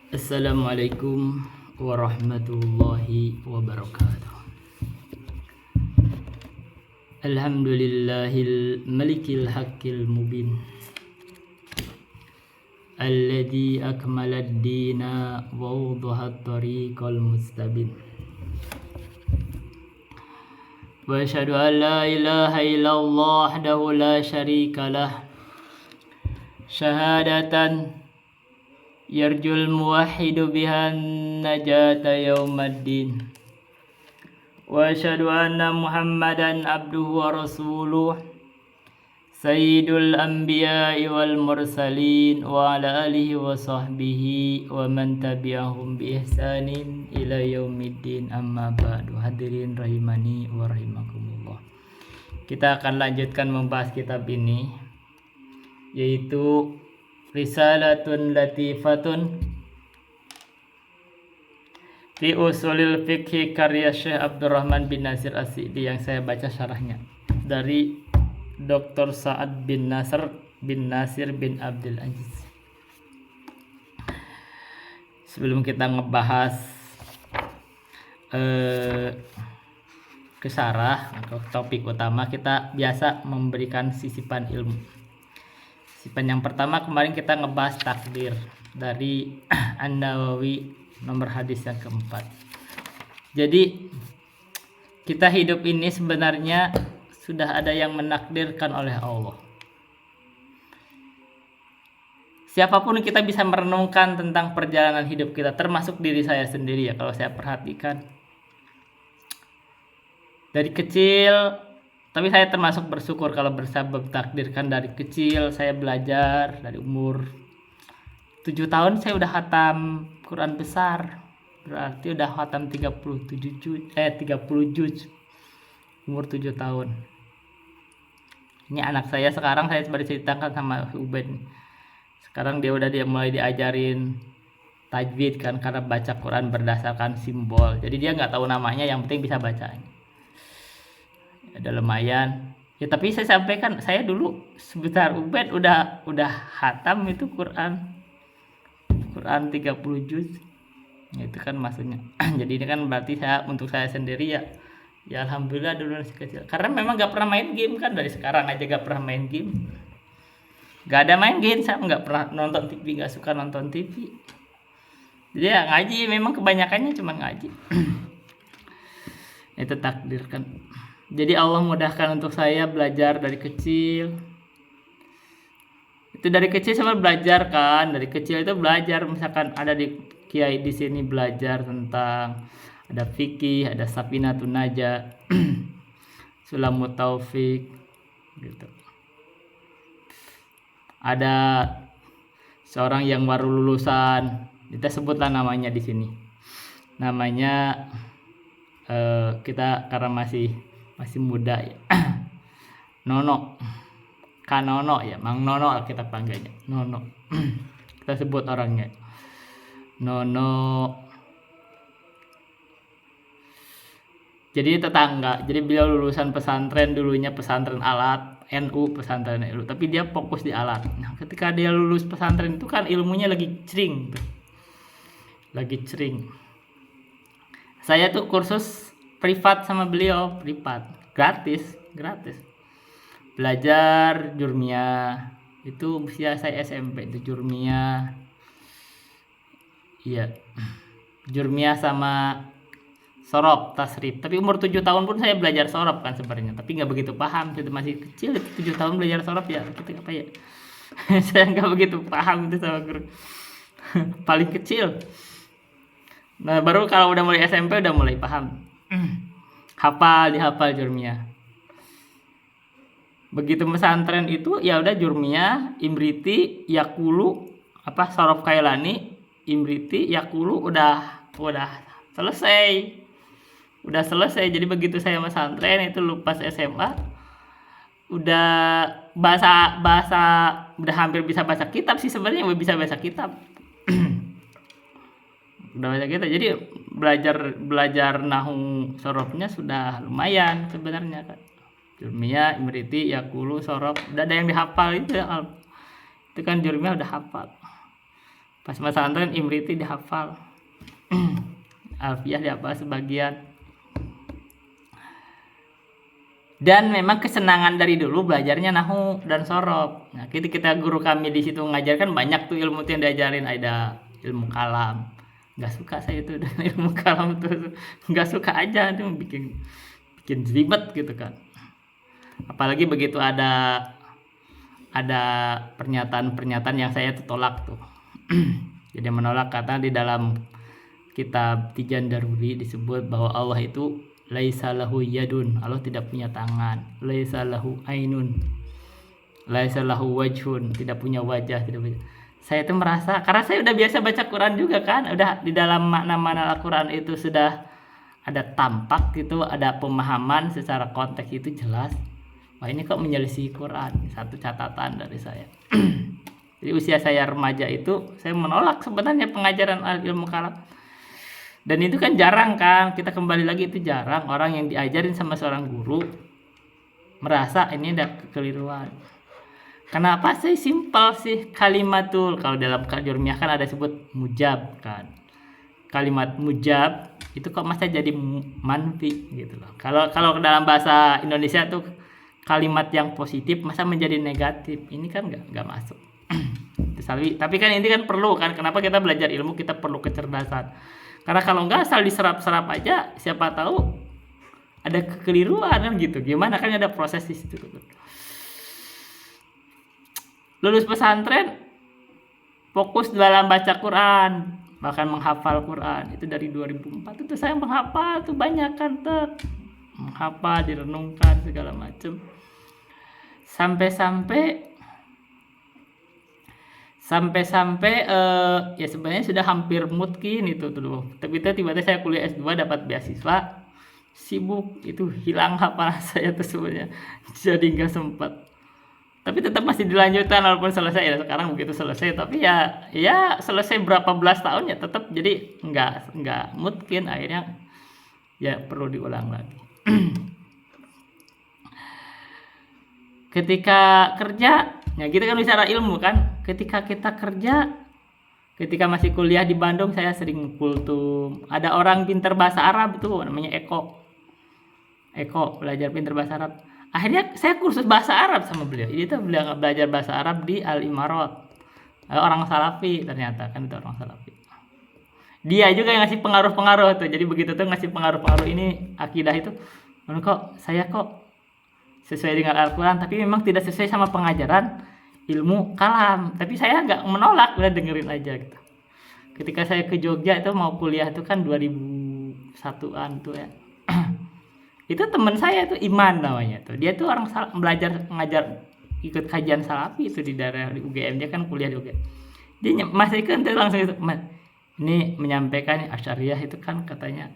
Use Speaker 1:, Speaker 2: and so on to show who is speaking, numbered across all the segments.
Speaker 1: Assalamualaikum warahmatullahi wabarakatuh. Alhamdulillahil malikil haqqil mubin alladzi akmalad dina wa wadahat tariqal mustabin. Wa asyhadu an la ilaha illallah wahdahu la syarika lah. Syahadatan yarjul muwahhidu bihan najata yaumaddin. Wa asyhadu anna Muhammadan abduhu wa rasuluh sayyidul anbiya'i wal mursalin wa ala alihi wa sahbihi wa man tabi'ahum bi ihsanin ila yaumiddin, amma ba'du. Hadirin rahimani wa rahimakumullah. Kita akan lanjutkan membahas kitab ini, yaitu Risalatun Latifatun fi Usulil Fiqhi karya Syekh Abdurrahman bin Nasir As-Sa'di, yang saya baca syarahnya dari Dr. Sa'ad bin Nasir bin Abdul Aziz. Sebelum kita ngebahas ke syarah atau topik utama, kita biasa memberikan sisipan ilmu. Sisipan yang pertama, kemarin kita ngebahas takdir dari An-Nawawi, nomor hadis yang keempat. Jadi kita hidup ini sebenarnya sudah ada yang menakdirkan oleh Allah. Siapapun kita bisa merenungkan tentang perjalanan hidup kita, termasuk diri saya sendiri ya. Kalau saya perhatikan dari kecil, tapi saya termasuk bersyukur kalau bersabab takdirkan dari kecil. Saya belajar dari umur 7 tahun saya udah khatam Quran besar. Berarti udah khatam 30 juz umur 7 tahun. Ini anak saya sekarang, saya seperti ceritakan sama Uben. Sekarang dia mulai diajarin tajwid kan, karena baca Quran berdasarkan simbol. Jadi dia nggak tahu namanya, yang penting bisa bacanya. Ada lumayan. Ya, tapi saya sampaikan, saya dulu sebentar Uben udah khatam itu Quran 30 juz. Itu kan maksudnya. Jadi ini kan berarti untuk saya sendiri ya alhamdulillah dulu masih kecil. Karena memang gak pernah main game kan, dari sekarang aja gak pernah main game. Gak ada main game, saya gak pernah nonton TV, gak suka nonton TV. Jadi ya ngaji, memang kebanyakannya cuma ngaji. Itu takdir kan. Jadi Allah mudahkan untuk saya belajar dari kecil. Itu dari kecil sama belajar kan, dari kecil itu belajar, misalkan ada di kiai di sini belajar tentang ada fikih, ada Safinatun Najah, Sulamut Taufik gitu. Ada seorang yang baru lulusan, kita sebutlah namanya di sini. Namanya kita karena masih muda ya. Nono. Kanono ya, Mang Nono kita panggilnya. Nono. Kita sebut orangnya. Nono. Jadi tetangga. Jadi beliau lulusan pesantren, dulunya pesantren alat, pesantren NU, tapi dia fokus di alat. Nah, ketika dia lulus pesantren itu kan ilmunya lagi cering. Lagi cering. Saya tuh kursus privat sama beliau, gratis. Belajar jurmiyah. Itu usia saya SMP itu jurmiyah. Iya. Jurmiyah sama sorob, tasrif. Tapi umur 7 tahun pun saya belajar sorob kan sebenarnya, tapi nggak begitu paham. Itu masih kecil, 7 tahun belajar sorob ya. Kita apa ya? Saya nggak begitu paham itu sama guru. Paling kecil. Nah, baru kalau udah mulai SMP udah mulai paham. Dihafal jurmiyah. Begitu pesantren itu ya udah jurmiyah, imriti, yakulu, sorob kailani, imriti, yakulu udah selesai. Udah selesai. Jadi begitu saya pesantren itu lepas SMA udah bahasa udah hampir bisa baca kitab sih sebenarnya, udah bisa baca kitab. Udah baca kitab. Jadi belajar nahu sorobnya sudah lumayan sebenarnya kan. Jurmiyah, imriti, yakulu, sorob, udah ada yang dihafal itu ya. Itu kan jurmiyah udah hafal. Pas pesantren Imriti dihafal. Alfiah dihafal sebagian. Dan memang kesenangan dari dulu belajarnya nahu dan sorof. Nah, kita guru kami di situ ngajarkan banyak tuh ilmu yang diajarin, ada ilmu kalam. Nggak suka saya tuh dengan ilmu kalam tuh, nggak suka aja tuh, bikin ribet gitu kan. Apalagi begitu ada pernyataan yang saya tolak tuh. Jadi menolak, karena di dalam kitab Tijan Daruri disebut bahwa Allah itu laisa lahu yadun, Allah tidak punya tangan. Laisa lahu ainun, laisa lahu wajhun, tidak punya wajah, tidak punya. Saya itu merasa, karena saya udah biasa baca Quran juga kan, udah di dalam makna-makna Al-Quran itu sudah ada tampak gitu, ada pemahaman secara konteks itu jelas. Wah, ini kok menyelisih Quran. Satu catatan dari saya. Jadi usia saya remaja itu saya menolak sebenarnya pengajaran ilmu kalam. Dan itu kan jarang kan, kita kembali lagi, itu jarang orang yang diajarin sama seorang guru merasa ini ada kekeliruan. Kenapa sih? Simpel sih, kalimatul, kalau dalam Jurmiyah kan ada sebut mujab kan. Kalimat mujab itu kok masa jadi manfi gitu loh. Kalau dalam bahasa Indonesia tuh kalimat yang positif masa menjadi negatif. Ini kan nggak masuk. Tapi kan ini kan perlu kan, kenapa kita belajar ilmu, kita perlu kecerdasan. Karena kalau nggak asal diserap-serap aja, siapa tahu ada kekeliruan kan gitu. Gimana, kan ada proses di situ. Lulus pesantren fokus dalam baca Quran, bahkan menghafal Quran. Itu dari 2004 itu saya menghafal tuh banyak kan, menghafal, direnungkan segala macam. Sampai ya sebenarnya sudah hampir mungkin itu dulu. Tapi tiba-tiba saya kuliah S2 dapat beasiswa, sibuk, itu hilang hafalan saya tuh sebenarnya. Jadi nggak sempat. Tapi tetap masih dilanjutkan walaupun selesai ya. Sekarang begitu selesai, tapi ya selesai berapa belas tahun ya tetap, jadi nggak mungkin, akhirnya ya perlu diulang lagi. Ketika kerja, ya kita kan bicara ilmu kan. Ketika kita kerja, ketika masih kuliah di Bandung, saya sering kultum. Ada orang pintar bahasa Arab itu namanya Eko belajar pintar bahasa Arab. Akhirnya saya kursus bahasa Arab sama beliau. Jadi tuh beliau belajar bahasa Arab di Al Imarat. Orang Salafi ternyata kan, itu orang Salafi. Dia juga yang ngasih pengaruh-pengaruh tuh. Jadi begitu tuh ngasih pengaruh-pengaruh ini akidah itu. Saya sesuai dengan Al-Quran, tapi memang tidak sesuai sama pengajaran ilmu kalam. Tapi saya nggak menolak, udah dengerin aja gitu. Ketika saya ke Jogja itu mau kuliah itu kan 2001-an tuh ya. Itu teman saya tuh Iman namanya tuh. Dia tuh orang ngajar ikut kajian Salafi itu di daerah di UGM. Dia kan kuliah di UGM. Dia masih kan langsung itu, ini menyampaikan Asy'ariyah itu kan katanya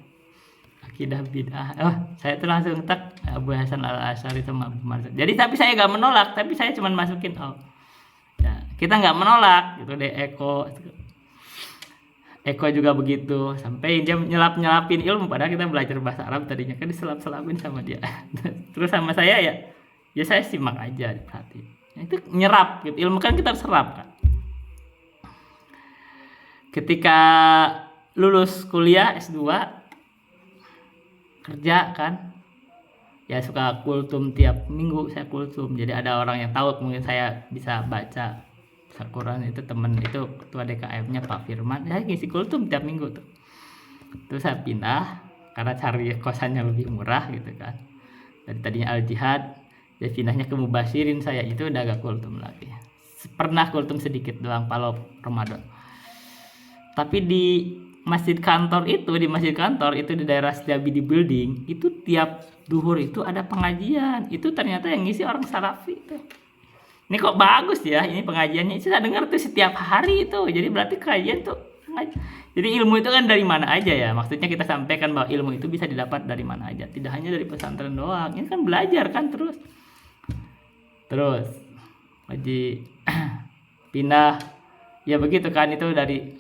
Speaker 1: akidah bid'ah. Saya tuh langsung Abu Hasan Al-Asy'ari sama Abu Mansur. Jadi tapi saya nggak menolak, tapi saya cuma masukin ya, kita nggak menolak gitu deh. Eko juga begitu, sampai dia nyelapin ilmu, padahal kita belajar bahasa Arab tadinya kan diselap-selapin sama dia. Terus sama saya ya saya simak aja, diperhatiin. Itu nyerap gitu, ilmu kan kita serap kan. Ketika lulus kuliah S2, kerja kan, ya suka kultum tiap minggu, saya kultum. Jadi ada orang yang tahu mungkin saya bisa baca Al-Quran, itu temen, itu ketua DKM-nya Pak Firman, saya ngisi kultum tiap minggu tuh. Terus saya pindah karena cari kosannya lebih murah gitu kan. Dari tadinya Al Jihad, ya pindahnya ke Mubashirin, saya itu udah gak kultum lagi. Pernah kultum sedikit doang kalau Ramadan. Tapi di masjid kantor itu di daerah Setiabudi Building, itu tiap duhur itu ada pengajian. Itu ternyata yang ngisi orang Salafi itu. Ini kok bagus ya ini pengajiannya. Saya dengar tuh setiap hari itu. Jadi berarti kajian tuh. Jadi ilmu itu kan dari mana aja ya. Maksudnya kita sampaikan bahwa ilmu itu bisa didapat dari mana aja. Tidak hanya dari pesantren doang. Ini kan belajar kan terus. Haji pindah. Ya begitu kan, itu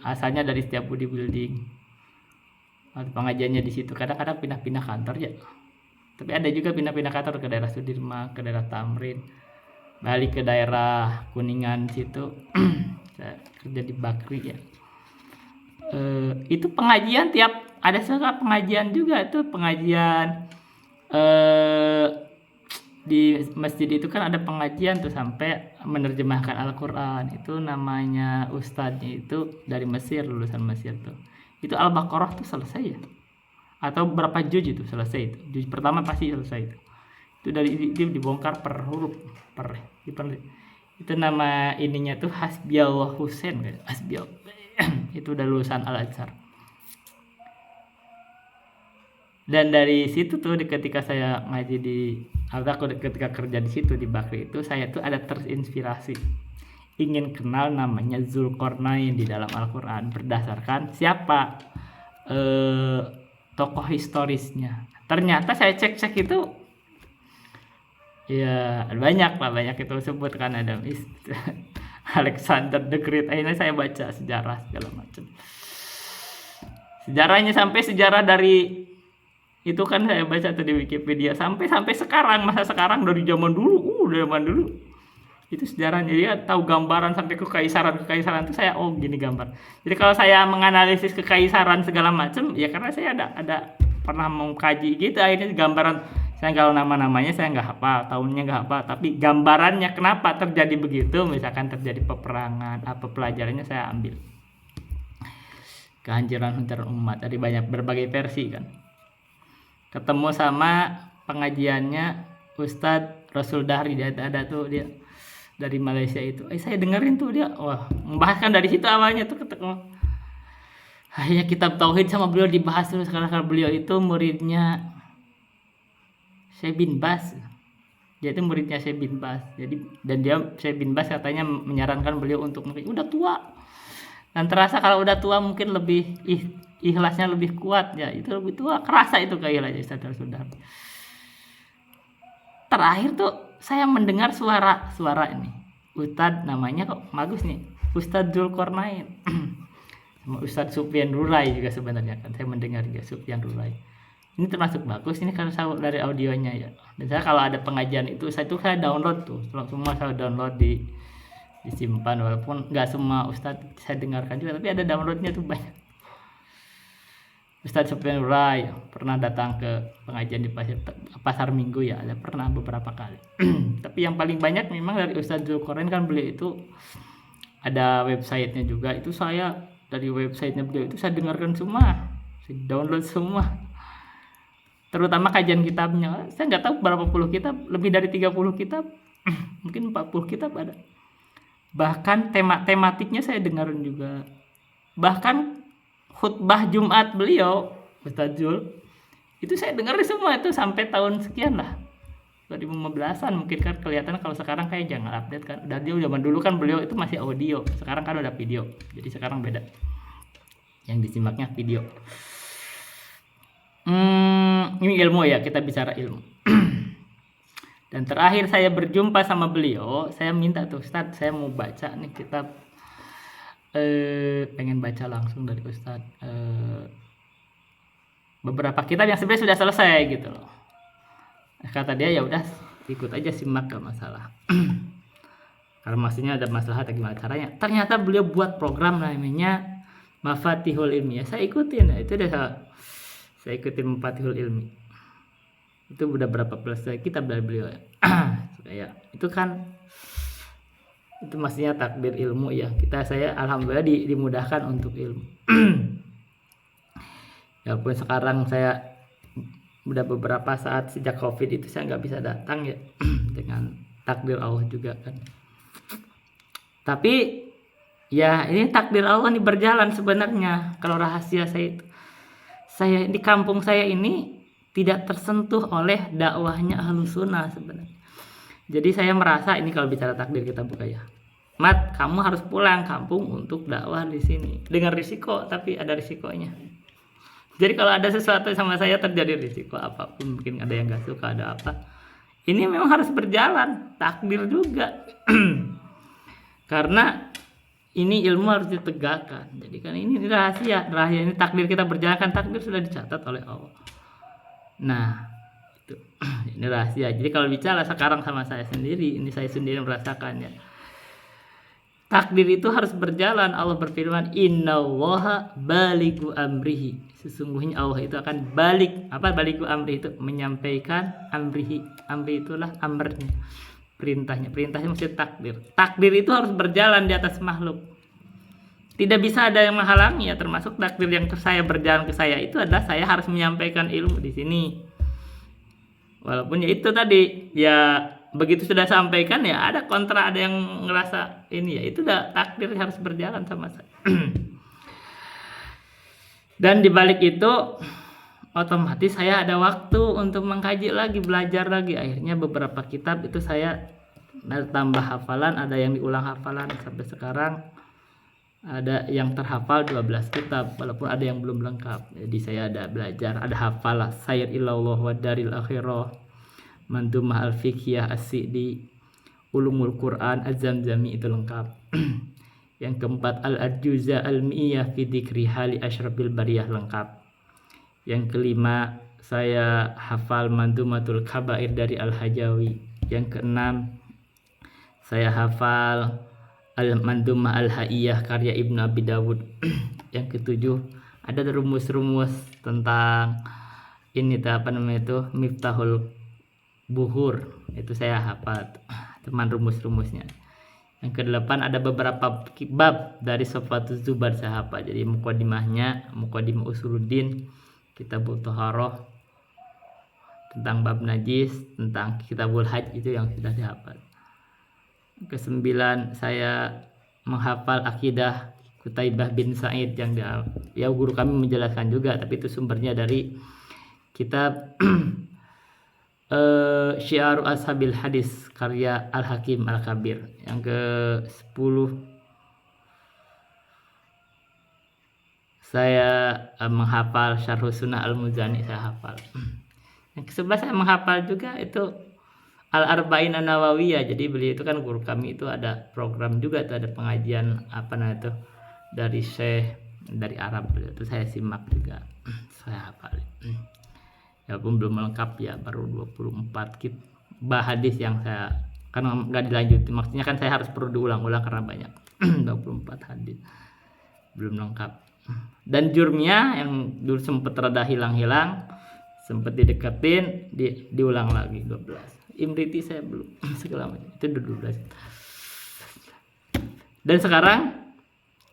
Speaker 1: asalnya dari Setiabudi Building. Pengajiannya di situ. Kadang-kadang pindah-pindah kantor ya. Tapi ada juga pindah-pindah kantor ke daerah Sudirman, ke daerah Tamrin, balik ke daerah Kuningan situ. saya kerja di Bakri ya. Itu pengajian ada suka pengajian juga, itu pengajian di masjid itu kan ada pengajian tuh sampai menerjemahkan Al-Quran. Itu namanya ustadznya itu dari Mesir, lulusan Mesir tuh. Itu Al-Baqarah tuh selesai ya, atau berapa juz itu selesai, itu juz pertama pasti selesai itu dari itu dibongkar per huruf itu nama ininya tuh Hasbiyallah Husain kayak Hasbiyallah. Itu udah lulusan Al-Azhar. Dan dari situ tuh ketika saya ngaji ketika kerja di situ di Bakri itu, saya tuh ada terinspirasi ingin kenal namanya Zulkarnain di dalam Al-Quran berdasarkan siapa tokoh historisnya. Ternyata saya cek itu ya banyak itu sebut kan, ada Alexander the Great. Akhirnya saya baca sejarah segala macam. Sejarahnya sampai sejarah dari itu kan saya baca tuh di Wikipedia sampai sekarang, masa sekarang dari zaman dulu, itu sejarahnya. Dia tahu gambaran sampai kekaisaran tuh saya gini gambar. Jadi kalau saya menganalisis kekaisaran segala macam ya karena saya ada pernah mengkaji gitu, akhirnya gambaran. Saya kalau nama-namanya saya nggak hafal, tahunnya nggak hafal, tapi gambarannya kenapa terjadi begitu, misalkan terjadi peperangan, apa pelajarannya saya ambil. Kehancuran umat dari berbagai versi kan. Ketemu sama pengajiannya Ustadz Rasul Dahri, dia ada tuh, dia dari Malaysia itu. Saya dengerin tuh dia, membahaskan dari situ awalnya tuh ketemu. Akhirnya kitab tauhid sama beliau dibahas terus karena beliau itu muridnya Syekh bin Baz. Dia itu muridnya Syekh bin Baz. Jadi Syekh bin Baz katanya menyarankan beliau untuk udah tua. Dan terasa kalau udah tua mungkin lebih ikhlasnya lebih kuat ya. Itu lebih tua, kerasa itu keikhlasannya saudara-saudara. Terakhir tuh saya mendengar suara ini. Ustadz namanya kok bagus nih. Ustadz Zulkarnain. Sama Ustadz Sufyan Rurai juga sebenarnya kan. Saya mendengar juga Sufyan Rurai. Ini termasuk bagus ini karena saya dari audionya ya. Dan saya kalau ada pengajian itu saya download tuh, semua saya download disimpan, walaupun nggak semua ustadz saya dengarkan juga, tapi ada downloadnya tuh banyak. Ustadz Sufyan Rurai pernah datang ke pengajian di pasar Minggu ya, ada pernah beberapa kali. Tapi yang paling banyak memang dari Ustadz Zulkarnain kan, beliau itu ada websitenya juga, itu saya dari websitenya beliau itu saya dengarkan semua, saya download semua. Terutama kajian kitabnya, saya nggak tahu berapa puluh kitab, lebih dari 30 kitab, mungkin 40 kitab ada. Bahkan tematiknya saya dengarin juga. Bahkan khutbah Jumat beliau, Ustaz Zul, itu saya dengerin semua itu sampai tahun sekian lah, 2015an mungkin kan. Kelihatan kalau sekarang kayak jangan update kan. Dan dia zaman dulu kan beliau itu masih audio, sekarang kan udah video. Jadi sekarang beda. Yang disimaknya video. Ini ilmu ya, kita bicara ilmu. Dan terakhir saya berjumpa sama beliau, saya minta tuh, Ustadz saya mau baca nih kitab, pengen baca langsung dari Ustadz beberapa kitab yang sebenarnya sudah selesai gitu loh. Kata dia ya udah ikut aja simak, gak masalah. Kalau maksudnya ada masalah atau gimana caranya. Ternyata beliau buat program namanya Mafatihul Ilmi ya, saya ikutin. Itu udah saya ikutin Mafatihul Ilmi. Itu udah berapa selesai kitab dari beliau ya. Ya itu kan, itu maksudnya takdir ilmu ya. Saya alhamdulillah dimudahkan untuk ilmu. Ya pun sekarang saya udah beberapa saat sejak COVID itu saya nggak bisa datang ya. Dengan takdir Allah juga kan. Tapi ya ini takdir Allah nih berjalan sebenarnya. Kalau rahasia saya di kampung saya ini tidak tersentuh oleh dakwahnya Ahlus Sunnah sebenarnya. Jadi saya merasa ini kalau bicara takdir kita buka ya. Mat, kamu harus pulang kampung untuk dakwah di sini. Dengan risiko, tapi ada risikonya. Jadi kalau ada sesuatu sama saya terjadi risiko apapun, mungkin ada yang nggak suka, ada apa. Ini memang harus berjalan, takdir juga. Karena ini ilmu harus ditegakkan. Jadi kan ini rahasia ini takdir kita berjalan kan, takdir sudah dicatat oleh Allah. Nah, itu ini rahasia. Jadi kalau bicara sekarang sama saya sendiri, ini saya sendiri merasakannya. takdir itu harus berjalan. Allah berfirman, innallaha balighu amrihi. Sesungguhnya Allah itu akan balik. Apa balighu amri itu? Menyampaikan amrihi. Amri itulah amrnya, perintahnya. Perintahnya maksudnya takdir. Takdir itu harus berjalan di atas makhluk. Tidak bisa ada yang menghalangi ya, termasuk takdir yang saya berjalan ke saya itu adalah saya harus menyampaikan ilmu di sini. Walaupun ya itu tadi ya, begitu sudah sampaikan ya ada kontra, ada yang ngerasa ini ya, itu udah takdir harus berjalan sama saya. Dan dibalik itu otomatis saya ada waktu untuk mengkaji lagi, belajar lagi. Akhirnya beberapa kitab itu saya tambah hafalan, ada yang diulang hafalan sampai sekarang. Ada yang terhafal 12 kitab walaupun ada yang belum lengkap. Jadi saya ada belajar, ada hafalah Sayr Ilallah wa Daril Akhirah, Mandumah Al-Fiqhiyah As-Sidi, Ulumul Quran Az-Zamzami, itu lengkap. Yang keempat Al-Adjuza Al-Mi'iyah fi Dzikri Hali Asyrafil Bariyah, lengkap. Yang kelima saya hafal Mandumatul Kabair dari Al-Hajawi. Yang keenam saya hafal Al-Mandumah Al-Haiyah karya Ibnu Abi Dawud. Yang ketujuh ada rumus-rumus tentang ini apa namanya itu, Miftahul Buhur, itu saya hafal teman rumus-rumusnya. Yang kedelapan ada beberapa bab dari Safatul Zubar saya hafal. Jadi muqaddimahnya, Muqaddimah Usuluddin, Kitabul Thaharah, tentang bab najis, tentang Kitabul Hajj, itu yang sudah saya hafal. Kesembilan saya menghafal akidah Qutaibah bin Sa'id yang ya guru kami menjelaskan juga, tapi itu sumbernya dari kitab Syiaru Ashabil Hadis karya Al-Hakim Al-Kabir. Yang ke-10 saya menghafal Syarhus Sunnah Al-Muzani, saya hafal. Yang ke-11 saya menghafal juga itu Al-Arba'in An-Nawawiyah. Jadi beliau itu kan guru kami, itu ada program juga, itu ada pengajian apa namanya itu dari Syekh dari Arab, itu saya simak juga, saya hafal. Ya pun belum lengkap ya, baru 24 hadis yang saya kan nggak dilanjutin, maksudnya kan saya harus perlu diulang-ulang karena banyak. 24 hadis belum lengkap. Dan jurmnya yang dulu sempat rada hilang-hilang, sempat dideketin, diulang lagi 12. Imriti saya belum, segala macam itu 12. Dan sekarang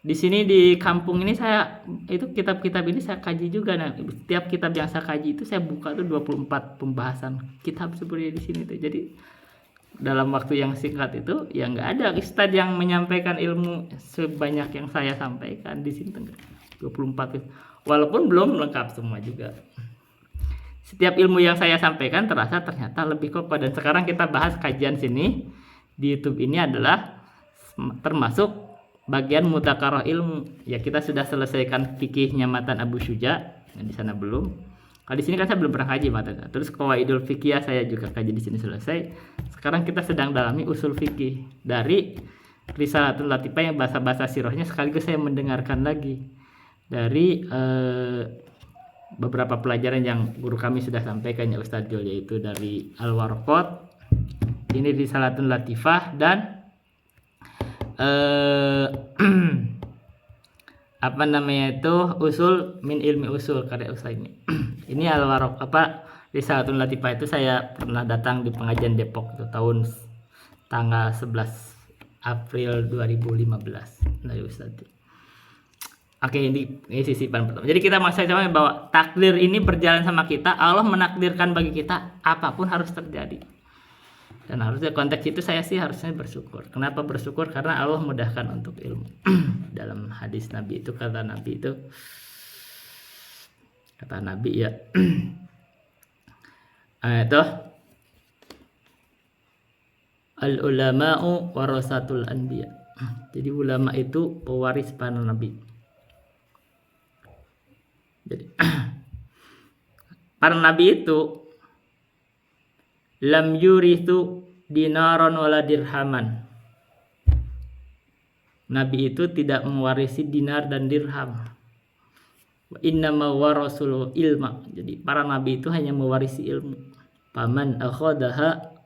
Speaker 1: di sini di kampung ini saya itu kitab-kitab ini saya kaji juga. Nah, setiap kitab yang saya kaji itu saya buka tuh 24 pembahasan kitab sebenarnya di sini tuh. Jadi dalam waktu yang singkat itu ya nggak ada ustadz yang menyampaikan ilmu sebanyak yang saya sampaikan di sini, 24. Walaupun belum lengkap semua juga. Setiap ilmu yang saya sampaikan ternyata lebih kokoh. Dan sekarang kita bahas kajian sini di YouTube ini adalah termasuk bagian mutakarah ilmu. Ya kita sudah selesaikan fikihnya Matan Abu Syuja, di sana belum. Kalau di sini kan saya belum pernah kaji matan. Terus Qawaidul Fiqhiyah saya juga kaji di sini selesai. Sekarang kita sedang dalami usul fikih dari Risalatul Latifah yang bahasa-bahasa sirahnya, sekaligus saya mendengarkan lagi dari beberapa pelajaran yang guru kami sudah sampaikan ya Ustadz Jul, yaitu dari Al-Warqat, ini di Risalatul Latifah, dan apa namanya itu usul min ilmi usul karya Utsaimin. Ini Al-Warqat Risalatul Latifah itu saya pernah datang di pengajian Depok itu tahun tanggal 11 April 2015 dari Ustadz. Oke, ini sisipan pertama. Jadi kita masih sama bahwa takdir ini berjalan sama kita. Allah menakdirkan bagi kita apapun harus terjadi. Dan harusnya konteks itu saya sih harusnya bersyukur. Kenapa bersyukur? Karena Allah mudahkan untuk ilmu. Dalam hadis Nabi itu kata Nabi ya. Itu al-ulama'u warasatul anbiya. Jadi ulama itu pewaris para nabi. Jadi para nabi itu lam yurithu dinaron wala dirhaman. Nabi itu tidak mewarisi dinar dan dirham. Wa innama warasul ilma. Jadi para nabi itu hanya mewarisi ilmu. Paman akhadaha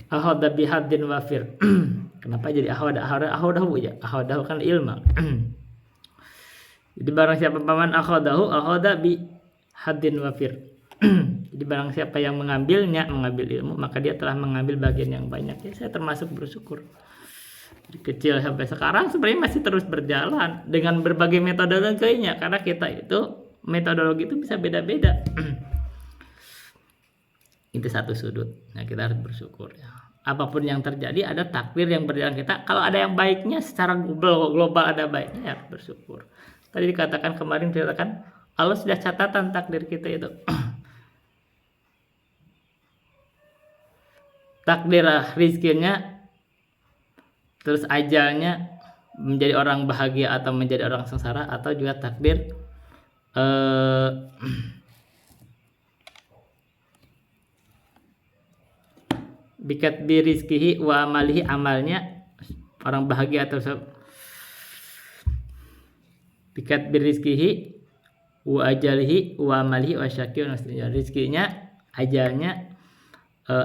Speaker 1: Ahoda bihadin wafir. Kenapa jadi ahodahu ya? Ahodahu kan ilmu. Jadi barang siapa paman ahoda bi hadin wafir. Jadi barang siapa yang mengambil ilmu, maka dia telah mengambil bagian yang banyak. Ya, saya termasuk bersyukur. Dari kecil sampai sekarang sebenarnya masih terus berjalan dengan berbagai metodologinya, karena kita itu metodologi itu bisa beda-beda. Itu satu sudut. Nah, kita harus bersyukur ya. Apapun yang terjadi ada takdir yang berjalan kita. Kalau ada yang baiknya secara global ada baiknya, ya bersyukur. Tadi dikatakan kemarin Allah sudah catatan takdir kita itu. Takdir rizkinya, terus ajalnya menjadi orang bahagia atau menjadi orang sengsara, atau juga takdir bikat birizkihi wa amalihi, amalnya orang bahagia atau bikat birizkihi wa ajalihi wa amalihi wa syakir, rizkinya, ajalnya,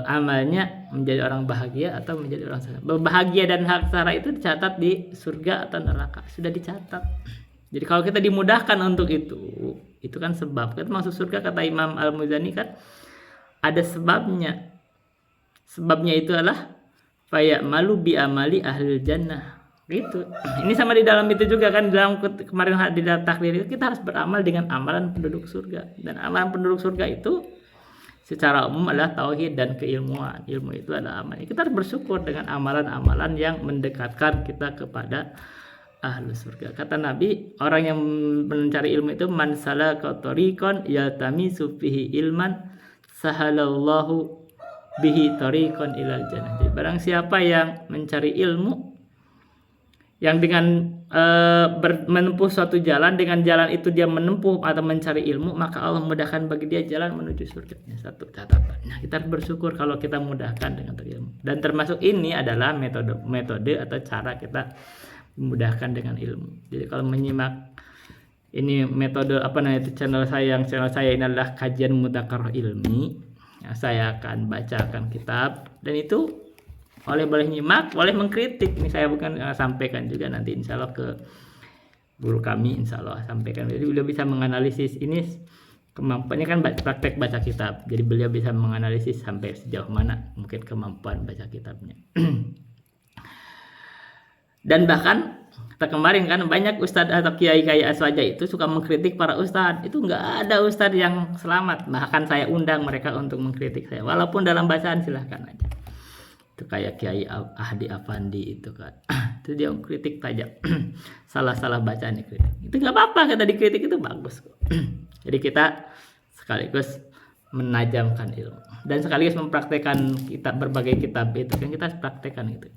Speaker 1: amalnya menjadi orang bahagia atau menjadi orang sengsara. Bahagia dan sengsara itu dicatat di surga atau neraka, sudah dicatat. Jadi kalau kita dimudahkan untuk itu kan sebab. Kita masuk surga kata Imam Al-Muzani kan ada sebabnya. Sebabnya itu adalah faya malu bi amali ahlil jannah. Gitu. Ini sama di dalam itu juga kan, dalam kemarin di dalam takdir itu kita harus beramal dengan amalan penduduk surga. Dan amalan penduduk surga itu secara umum adalah tauhid dan keilmuan. Ilmu itu adalah amal. Kita harus bersyukur dengan amalan-amalan yang mendekatkan kita kepada ahlu surga. Kata Nabi, orang yang mencari ilmu itu man salaka tariqan yaltamisu fihi ilman sahalallahu bihi tariqan ilal jannah. Jadi barang siapa yang mencari ilmu, yang dengan menempuh suatu jalan, dengan jalan itu dia menempuh atau mencari ilmu, maka Allah mudahkan bagi dia jalan menuju surga. Satu catatan. Nah, kita harus bersyukur kalau kita mudahkan dengan ilmu. Dan termasuk ini adalah metode atau cara kita memudahkan dengan ilmu. Jadi kalau menyimak ini metode channel saya ini adalah kajian mudzakarah ilmi. Ya, saya akan bacakan kitab, dan itu boleh nyimak, boleh mengkritik. Ini saya bukan sampaikan juga nanti insya Allah ke guru kami, insya Allah sampaikan. Jadi beliau bisa menganalisis ini, kemampuannya kan praktek baca kitab. Jadi beliau bisa menganalisis sampai sejauh mana mungkin kemampuan baca kitabnya. Dan bahkan kita kemarin kan banyak ustadz atau kiai aswaja itu suka mengkritik para ustadz. Itu nggak ada ustadz yang selamat. Bahkan saya undang mereka untuk mengkritik saya, walaupun dalam bacaan silahkan aja. Itu kayak Kiai Ahdi Afandi itu kan, itu dia kritik tajam. salah bacaan kritik. Itu nggak apa-apa, kata dikritik itu bagus kok. Jadi kita sekaligus menajamkan ilmu dan sekaligus mempraktekkan berbagai kitab itu kan, kita harus praktekkan itu.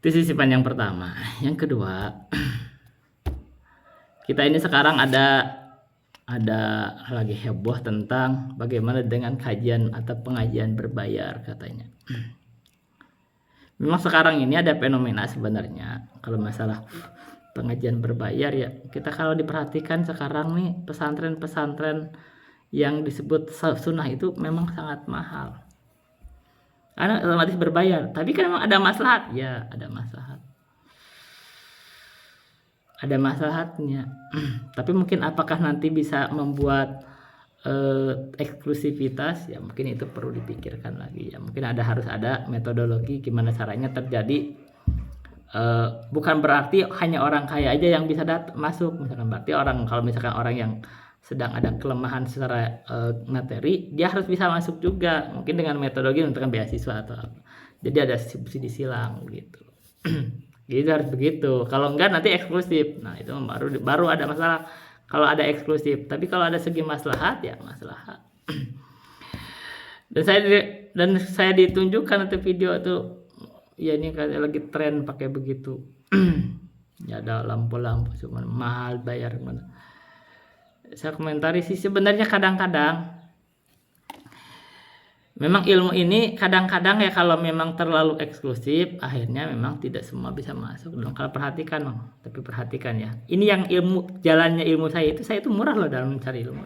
Speaker 1: Itu sisipan yang pertama. Yang kedua, kita ini sekarang ada lagi heboh tentang bagaimana dengan kajian atau pengajian berbayar katanya. Memang sekarang ini ada fenomena sebenarnya kalau masalah pengajian berbayar ya. Kita kalau diperhatikan sekarang nih pesantren-pesantren yang disebut sunnah itu memang sangat mahal. Karena otomatis berbayar, tapi kan memang ada maslahat. Ya, ada maslahat. Ada maslahatnya. Tapi mungkin apakah nanti bisa membuat eksklusivitas, ya mungkin itu perlu dipikirkan lagi. Ya mungkin harus ada metodologi gimana caranya terjadi. Bukan berarti hanya orang kaya aja yang bisa masuk. Misalkan berarti kalau misalkan orang yang sedang ada kelemahan secara materi, dia harus bisa masuk juga, mungkin dengan metodologi untuk beasiswa atau apa. Jadi ada subsidi silang gitu. Jadi harus begitu. Kalau enggak nanti eksklusif. Nah, itu baru ada masalah kalau ada eksklusif. Tapi kalau ada segi maslahat, ya maslahat. Dan saya ditunjukkan itu video tuh, ya ini kayak lagi tren pakai begitu. Ya ada lampu-lampu cuma mahal bayar mana. Saya komentari sih sebenarnya kadang-kadang memang ilmu ini kadang-kadang ya kalau memang terlalu eksklusif akhirnya memang tidak semua bisa masuk. Dan kalau perhatikan, tapi perhatikan ya. Ini yang jalannya ilmu saya itu murah loh dalam mencari ilmu.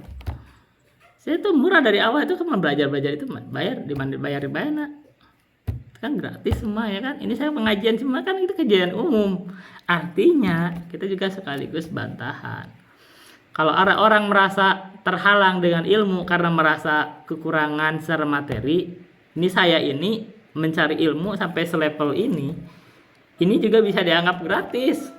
Speaker 1: Saya tuh murah dari awal itu cuma belajar itu bayar di mana bayar nak. Kan gratis semua ya kan. Ini saya pengajian semua kan itu kajian umum. Artinya kita juga sekaligus bantahan. Kalau ada orang merasa terhalang dengan ilmu karena merasa kekurangan secara materi, ini saya ini mencari ilmu sampai selevel ini juga bisa dianggap gratis.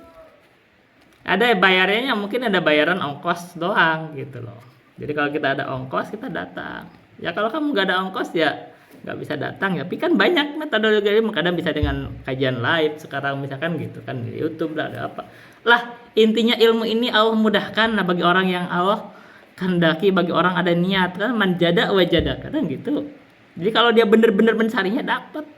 Speaker 1: Ada bayarnya, mungkin ada bayaran ongkos doang gitu loh. Jadi kalau kita ada ongkos kita datang. Ya kalau kamu nggak ada ongkos ya nggak bisa datang ya. Tapi kan banyak metode ilmu, kadang bisa dengan kajian live sekarang misalkan gitu kan di YouTube lah ada apa. Lah intinya ilmu ini Allah mudahkan nah bagi orang yang Allah kehendaki, bagi orang ada niat kan manjada wajada kadang gitu. Jadi kalau dia bener-bener mencarinya dapat.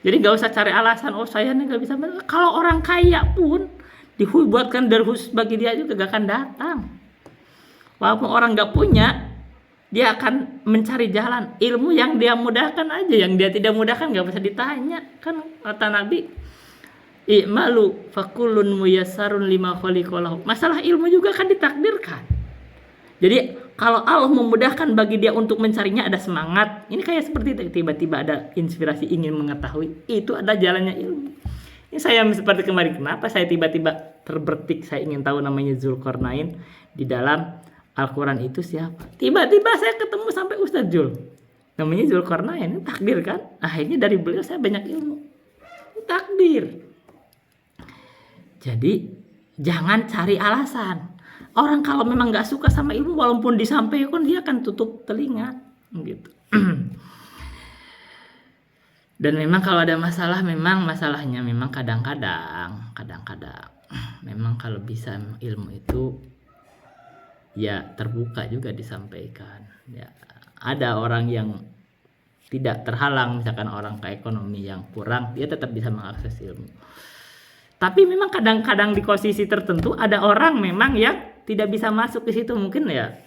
Speaker 1: Jadi nggak usah cari alasan oh saya nih nggak bisa. Kalau orang kaya pun dibuatkan dari khusus bagi dia juga gak akan datang. Walaupun orang nggak punya, dia akan mencari jalan. Ilmu yang dia mudahkan aja, yang dia tidak mudahkan nggak bisa ditanya. Kan kata Nabi, i'malu fakullun muyassarun lima khuliqalahu. Masalah ilmu juga kan ditakdirkan. Jadi kalau Allah memudahkan bagi dia untuk mencarinya ada semangat. Ini kayak seperti tiba-tiba ada inspirasi ingin mengetahui. Itu ada jalannya ilmu. Ini saya seperti kemarin, kenapa saya tiba-tiba terbertik saya ingin tahu namanya Zulkarnain di dalam Al-Quran itu siapa. Tiba-tiba saya ketemu sampai Ustadz Jul. Namanya Zulkarnain, ini takdir kan. Akhirnya dari beliau saya banyak ilmu. Ini takdir. Jadi jangan cari alasan. Orang kalau memang gak suka sama ilmu walaupun disampaikan dia akan tutup telinga. Gitu. Dan memang kalau ada masalah memang masalahnya memang kadang-kadang memang kalau bisa ilmu itu ya terbuka juga disampaikan. Ya ada orang yang tidak terhalang misalkan orang ke ekonomi yang kurang dia tetap bisa mengakses ilmu. Tapi memang kadang-kadang di posisi tertentu ada orang memang yang tidak bisa masuk ke situ mungkin ya.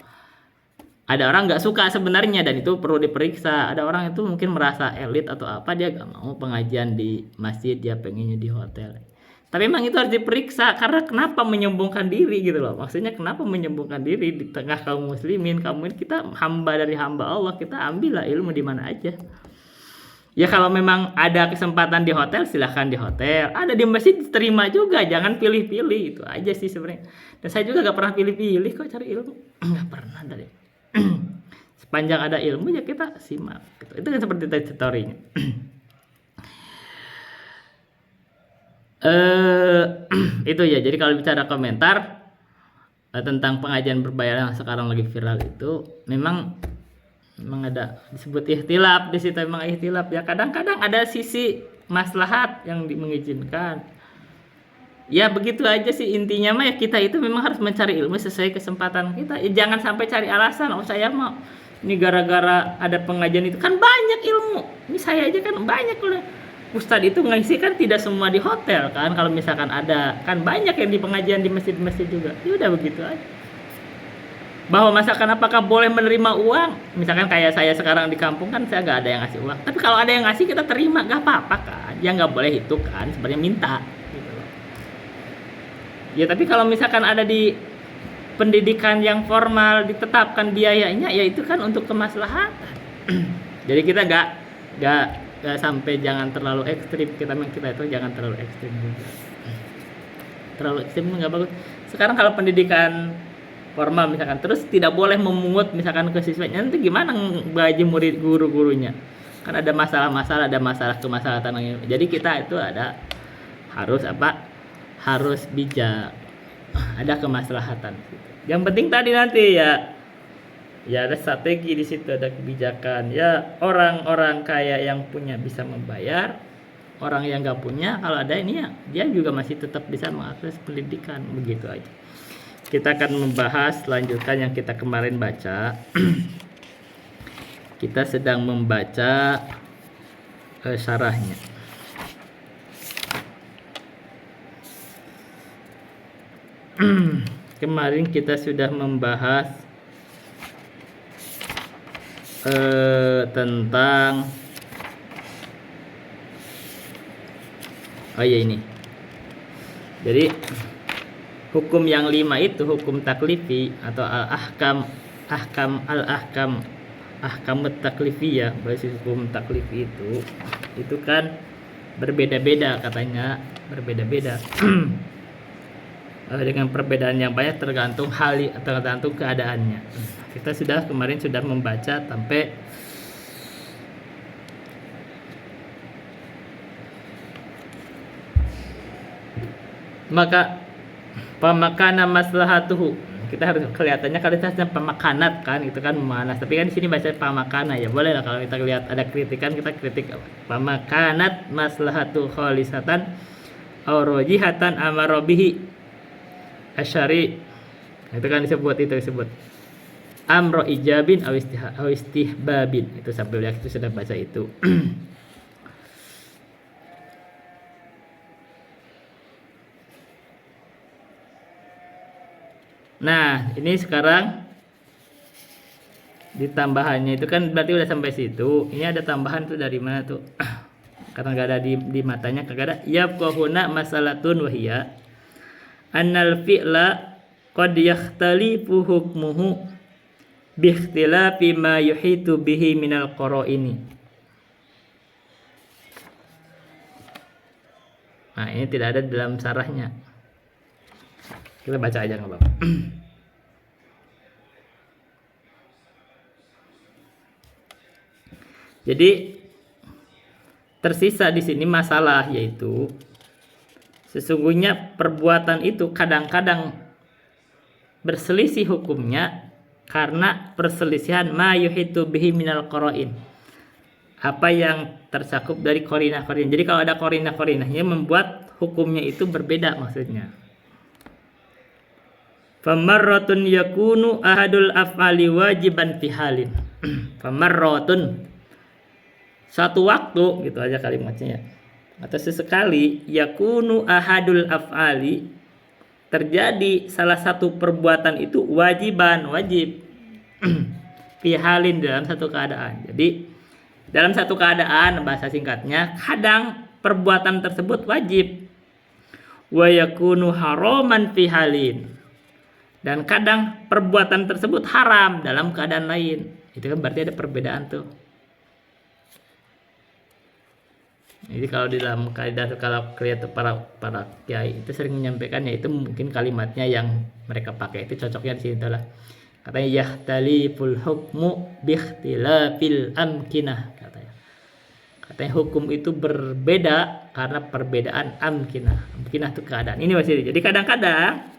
Speaker 1: Ada orang nggak suka sebenarnya dan itu perlu diperiksa. Ada orang itu mungkin merasa elit atau apa dia nggak mau pengajian di masjid, dia pengennya di hotel. Tapi memang itu harus diperiksa karena kenapa menyombongkan diri gitu loh. Maksudnya kenapa menyombongkan diri di tengah kaum muslimin, kita hamba dari hamba Allah, kita ambillah ilmu di mana aja. Ya kalau memang ada kesempatan di hotel silahkan di hotel. Ada di masjid terima juga, jangan pilih-pilih itu aja sih sebenarnya. Dan saya juga nggak pernah pilih-pilih kok cari ilmu, nggak pernah dari. Sepanjang ada ilmu ya kita simak gitu. Itu kan seperti tutorialnya. Itu ya. Jadi kalau bicara komentar tentang pengajian berbayar yang sekarang lagi viral itu memang ada disebut ikhtilaf di situ, memang ikhtilaf ya. Kadang-kadang ada sisi maslahat yang mengizinkan. Ya begitu aja sih intinya mah ya kita itu memang harus mencari ilmu sesuai kesempatan kita. Ya, jangan sampai cari alasan oh saya mau ini gara-gara ada pengajian itu kan banyak ilmu. Ini saya aja kan banyak loh. Ustadz itu ngisi kan tidak semua di hotel kan. Kalau misalkan ada kan banyak yang di pengajian di masjid-masjid juga. Ya udah begitu aja. Bahwa misalkan apakah boleh menerima uang? Misalkan kayak saya sekarang di kampung kan saya nggak ada yang ngasih uang. Tapi kalau ada yang ngasih kita terima, nggak apa-apa kan. Ya nggak boleh itu kan sebenarnya minta. Ya tapi kalau misalkan ada di pendidikan yang formal ditetapkan biayanya ya itu kan untuk kemaslahatan. Jadi kita nggak sampai jangan terlalu ekstrim kita itu jangan terlalu ekstrim juga. Terlalu ekstrim nggak bagus. Sekarang kalau pendidikan formal misalkan terus tidak boleh memungut misalkan ke siswanya nanti gimana gaji murid guru-gurunya kan ada masalah kemaslahatan. Jadi kita itu harus bijak, ada kemaslahatan. Yang penting tadi nanti ya ada strategi di situ, ada kebijakan. Ya orang-orang kaya yang punya bisa membayar, orang yang nggak punya kalau ada ini ya dia juga masih tetap bisa mengakses pendidikan begitu aja. Kita akan membahas lanjutkan yang kita kemarin baca. Kita sedang membaca syarahnya. Kemarin kita sudah membahas tentang ini. Jadi hukum yang 5 itu hukum taklifi atau al-ahkam ahkam taklifiyah, basis hukum taklifi itu kan berbeda-beda katanya, berbeda-beda. Dengan perbedaan yang banyak tergantung keadaannya. Kita kemarin sudah membaca sampai maka pamakana maslahatuhu. Kita harus kelihatannya kualitasnya pemakanat kan, itu kan memanas. Tapi kan di sini baca pamakana ya. Boleh lah kalau kita lihat ada kritikan, kita kritik pamakanat maslahatu khalisatan aw rajihatan amara bihi asyari. Itu kan disebut amro ijabin aw istihbabin. Itu sampai itu sudah baca itu. Nah, ini sekarang ditambahannya itu kan berarti udah sampai situ. Ini ada tambahan tuh dari mana tuh? Karena nggak ada di matanya, kagak ada. Yabqahuna masalatun wahiyya annal fi'la qad yakhtalifu hukmuhu bi ikhtilafi ma yuhitu bihi minal qara'ini. Nah, ini tidak ada dalam sarahnya. Kita baca aja nggak apa-apa. Jadi tersisa di sini masalah, yaitu sesungguhnya perbuatan itu kadang-kadang berselisih hukumnya karena perselisihan ma yuhitu bihi minal qara'in. Apa yang tercakup dari qarinah-qarinah. Jadi kalau ada qarinah-qarinahnya membuat hukumnya itu berbeda maksudnya. Famarratun yakunu ahadul af'ali wajiban fi halin. Famarratun, satu waktu, gitu aja kalimatnya ya. Atau sesekali, yakunu ahadul af'ali, terjadi salah satu perbuatan itu wajib fi halin, dalam satu keadaan. Jadi dalam satu keadaan, bahasa singkatnya, kadang perbuatan tersebut wajib. Wa yakunu haraman fi halin, dan kadang perbuatan tersebut haram dalam keadaan lain. Itu kan berarti ada perbedaan tuh. Jadi kalau di dalam kaidah, kalau kelihatan para kiai itu sering menyampaikannya, itu mungkin kalimatnya yang mereka pakai itu cocoknya di sini adalah katanya yahtaliful hukmu biikhtilafil amkinah, katanya hukum itu berbeda karena perbedaan amkinah. Amkinah itu keadaan. Ini masih. Jadi kadang-kadang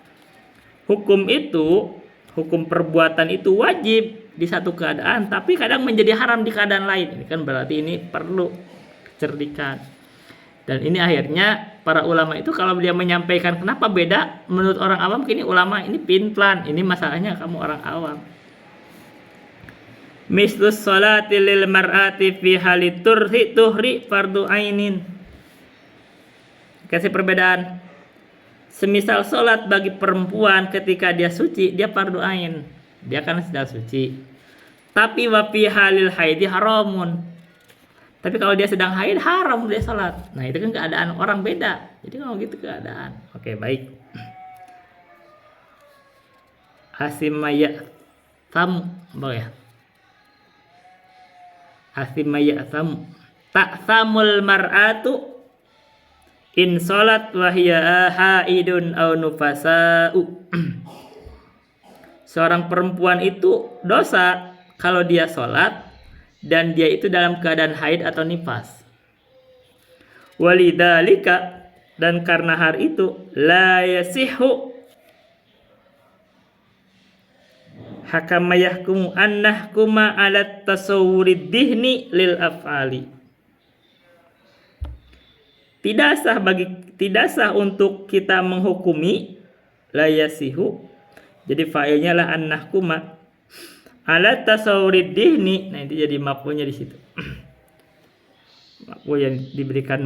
Speaker 1: hukum perbuatan itu wajib di satu keadaan, tapi kadang menjadi haram di keadaan lain. Ini kan berarti ini perlu kecerdikan. Dan ini akhirnya para ulama itu kalau dia menyampaikan kenapa beda, menurut orang awam kini ulama ini pinplan. Ini masalahnya kamu orang awam. Mislus sholati lil mar'ati fi halit tuhri fardu ainin. Kasih perbedaan. Semisal sholat bagi perempuan ketika dia suci, dia fardu ain. Dia kan sedang suci. Tapi wa fi halil haidi haramun. Tapi kalau dia sedang haid, haram dia sholat. Nah, itu kan keadaan orang beda. Jadi kalau gitu keadaan. Oke, baik. Asimaya tam, boleh. Asimaya tam. Ta'samul mar'atu in sholat wahya haidun aw nufasa'u. Seorang perempuan itu dosa kalau dia sholat dan dia itu dalam keadaan haid atau nifas. Walidhalika, dan karena hal itu la yasihu hakama yahkumu annahkuma ala tasawwurid dihni lil af'ali. Tidak sah untuk kita menghukumi, la yasihu. Jadi fa'ilnya lah annahkuma ala tasawwurid dihni. Nah, itu jadi maf'ulnya di situ. Maf'ul yang diberikan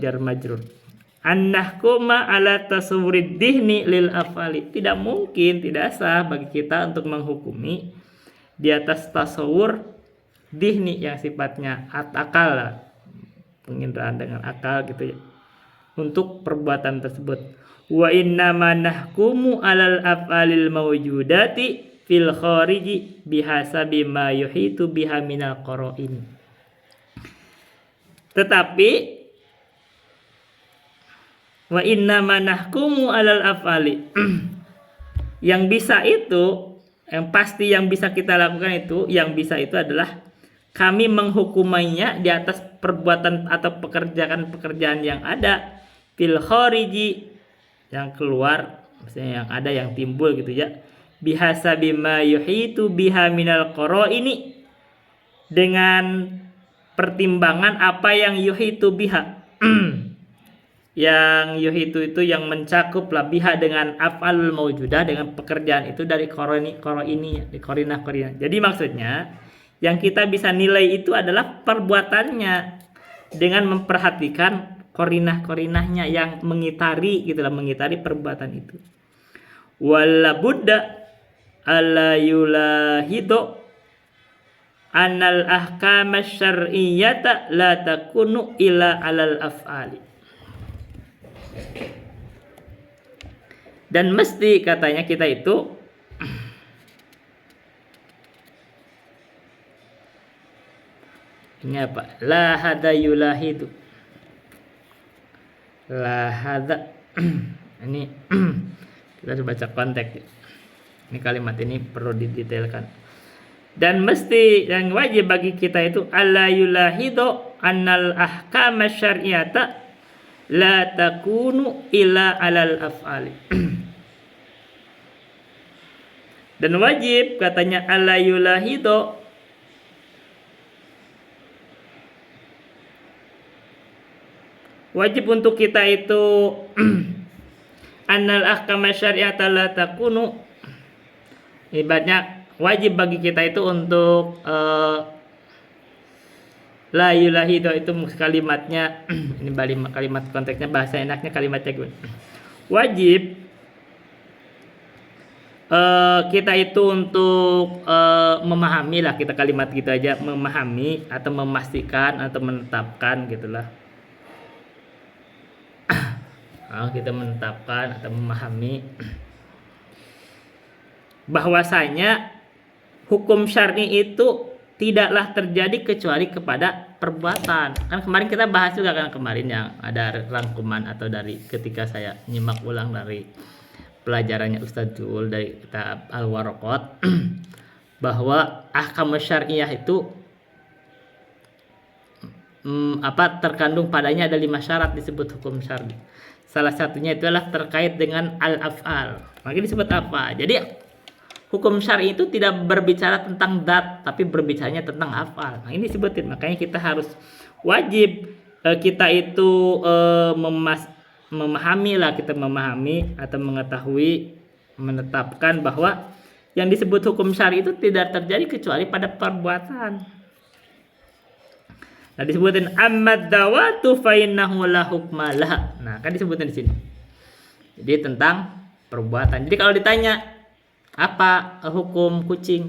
Speaker 1: jar majrur. Annahkuma ala tasawwurid dihni lil af'ali. Tidak mungkin, tidak sah bagi kita untuk menghukumi di atas tasawwur dihni yang sifatnya akal, penginderaan dengan akal gitu ya, untuk perbuatan tersebut. Wa inna ma nahkumu alal af'alil mawjudati fil khariji bihasabi ma yuhitu biha minal qara'in. Tetapi wa inna manahkumu alal af'ali. Yang bisa itu, yang pasti yang bisa kita lakukan itu, yang bisa itu adalah kami menghukumainya di atas perbuatan atau pekerjaan yang ada fil khariji, yang keluar, maksudnya yang ada, yang timbul gitu ya, bihasabi ma yuhitu biha minal qara'ini, dengan pertimbangan apa yang yuhitu biha yang yuhitu itu yang mencakup lah biha dengan af'alul maujudah, dengan pekerjaan itu dari qara'ini, di qarinah. Jadi maksudnya yang kita bisa nilai itu adalah perbuatannya dengan memperhatikan qarinah-qarinahnya yang mengitari gitulah, mengitari perbuatan itu. Wala budda alla yulahidu annal ahkam syar'iyyata la takunu illa alal af'ali. Dan mesti katanya kita itu ini apa? La hada yulahidu. La hada. Ini kita harus baca konteks. Ini kalimat ini perlu didetailkan. Dan mesti, yang wajib bagi kita itu alla yulahidu annal ahkam syar'iyyata la takunu illa alal af'ali. Dan wajib katanya alla yulahidu, wajib untuk kita itu annal ahkam syar'iyyata la takunu, ibaratnya wajib bagi kita itu untuk la yulahidu itu kalimatnya ini kalimat konteksnya, bahasa enaknya kalimatnya gue. Wajib kita itu untuk memahami lah, kita kalimat gitu aja, memahami atau memastikan atau menetapkan gitulah. Kita menetapkan atau memahami bahwasanya hukum syar'i itu tidaklah terjadi kecuali kepada perbuatan. Kan kemarin kita bahas juga kan, kemarin yang ada rangkuman atau dari ketika saya nyimak ulang dari pelajarannya Ustadz Jul dari kitab Al-Waraqat bahwa ahkam syar'iyah itu terkandung padanya ada 5 syarat disebut hukum syar'i. Salah satunya itu adalah terkait dengan al-af'al. Makanya disebut apa? Jadi hukum syar'i itu tidak berbicara tentang dat, tapi berbicaranya tentang af'al. Nah, ini disebutin. Makanya kita harus wajib kita itu memahami lah, kita memahami atau mengetahui, menetapkan bahwa yang disebut hukum syar'i itu tidak terjadi kecuali pada perbuatan. Nah, disebutin ammad dawatu fa innahu la hukma laha. Nah, kan disebutin di sini. Jadi tentang perbuatan. Jadi kalau ditanya apa hukum kucing?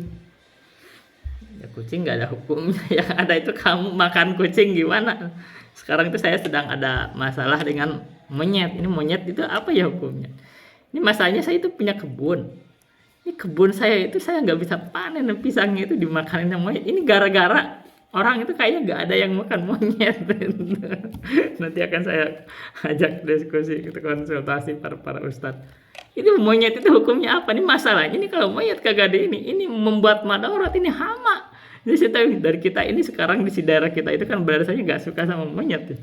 Speaker 1: Ya kucing nggak ada hukumnya. Yang ada itu kamu makan kucing gimana? Sekarang itu saya sedang ada masalah dengan monyet. Ini monyet itu apa ya hukumnya? Ini masalahnya saya itu punya kebun. Ini kebun saya itu saya nggak bisa panen, pisangnya itu dimakanin sama monyet. Ini gara-gara orang itu kayaknya nggak ada yang makan monyet. Nanti akan saya ajak diskusi, konsultasi para ustadz. Itu monyet itu hukumnya apa? Ini masalahnya ini kalau monyet kagak ada ini membuat madarat, ini hama. Jadi saya tahu dari kita ini sekarang di daerah kita itu kan biasanya nggak suka sama monyet.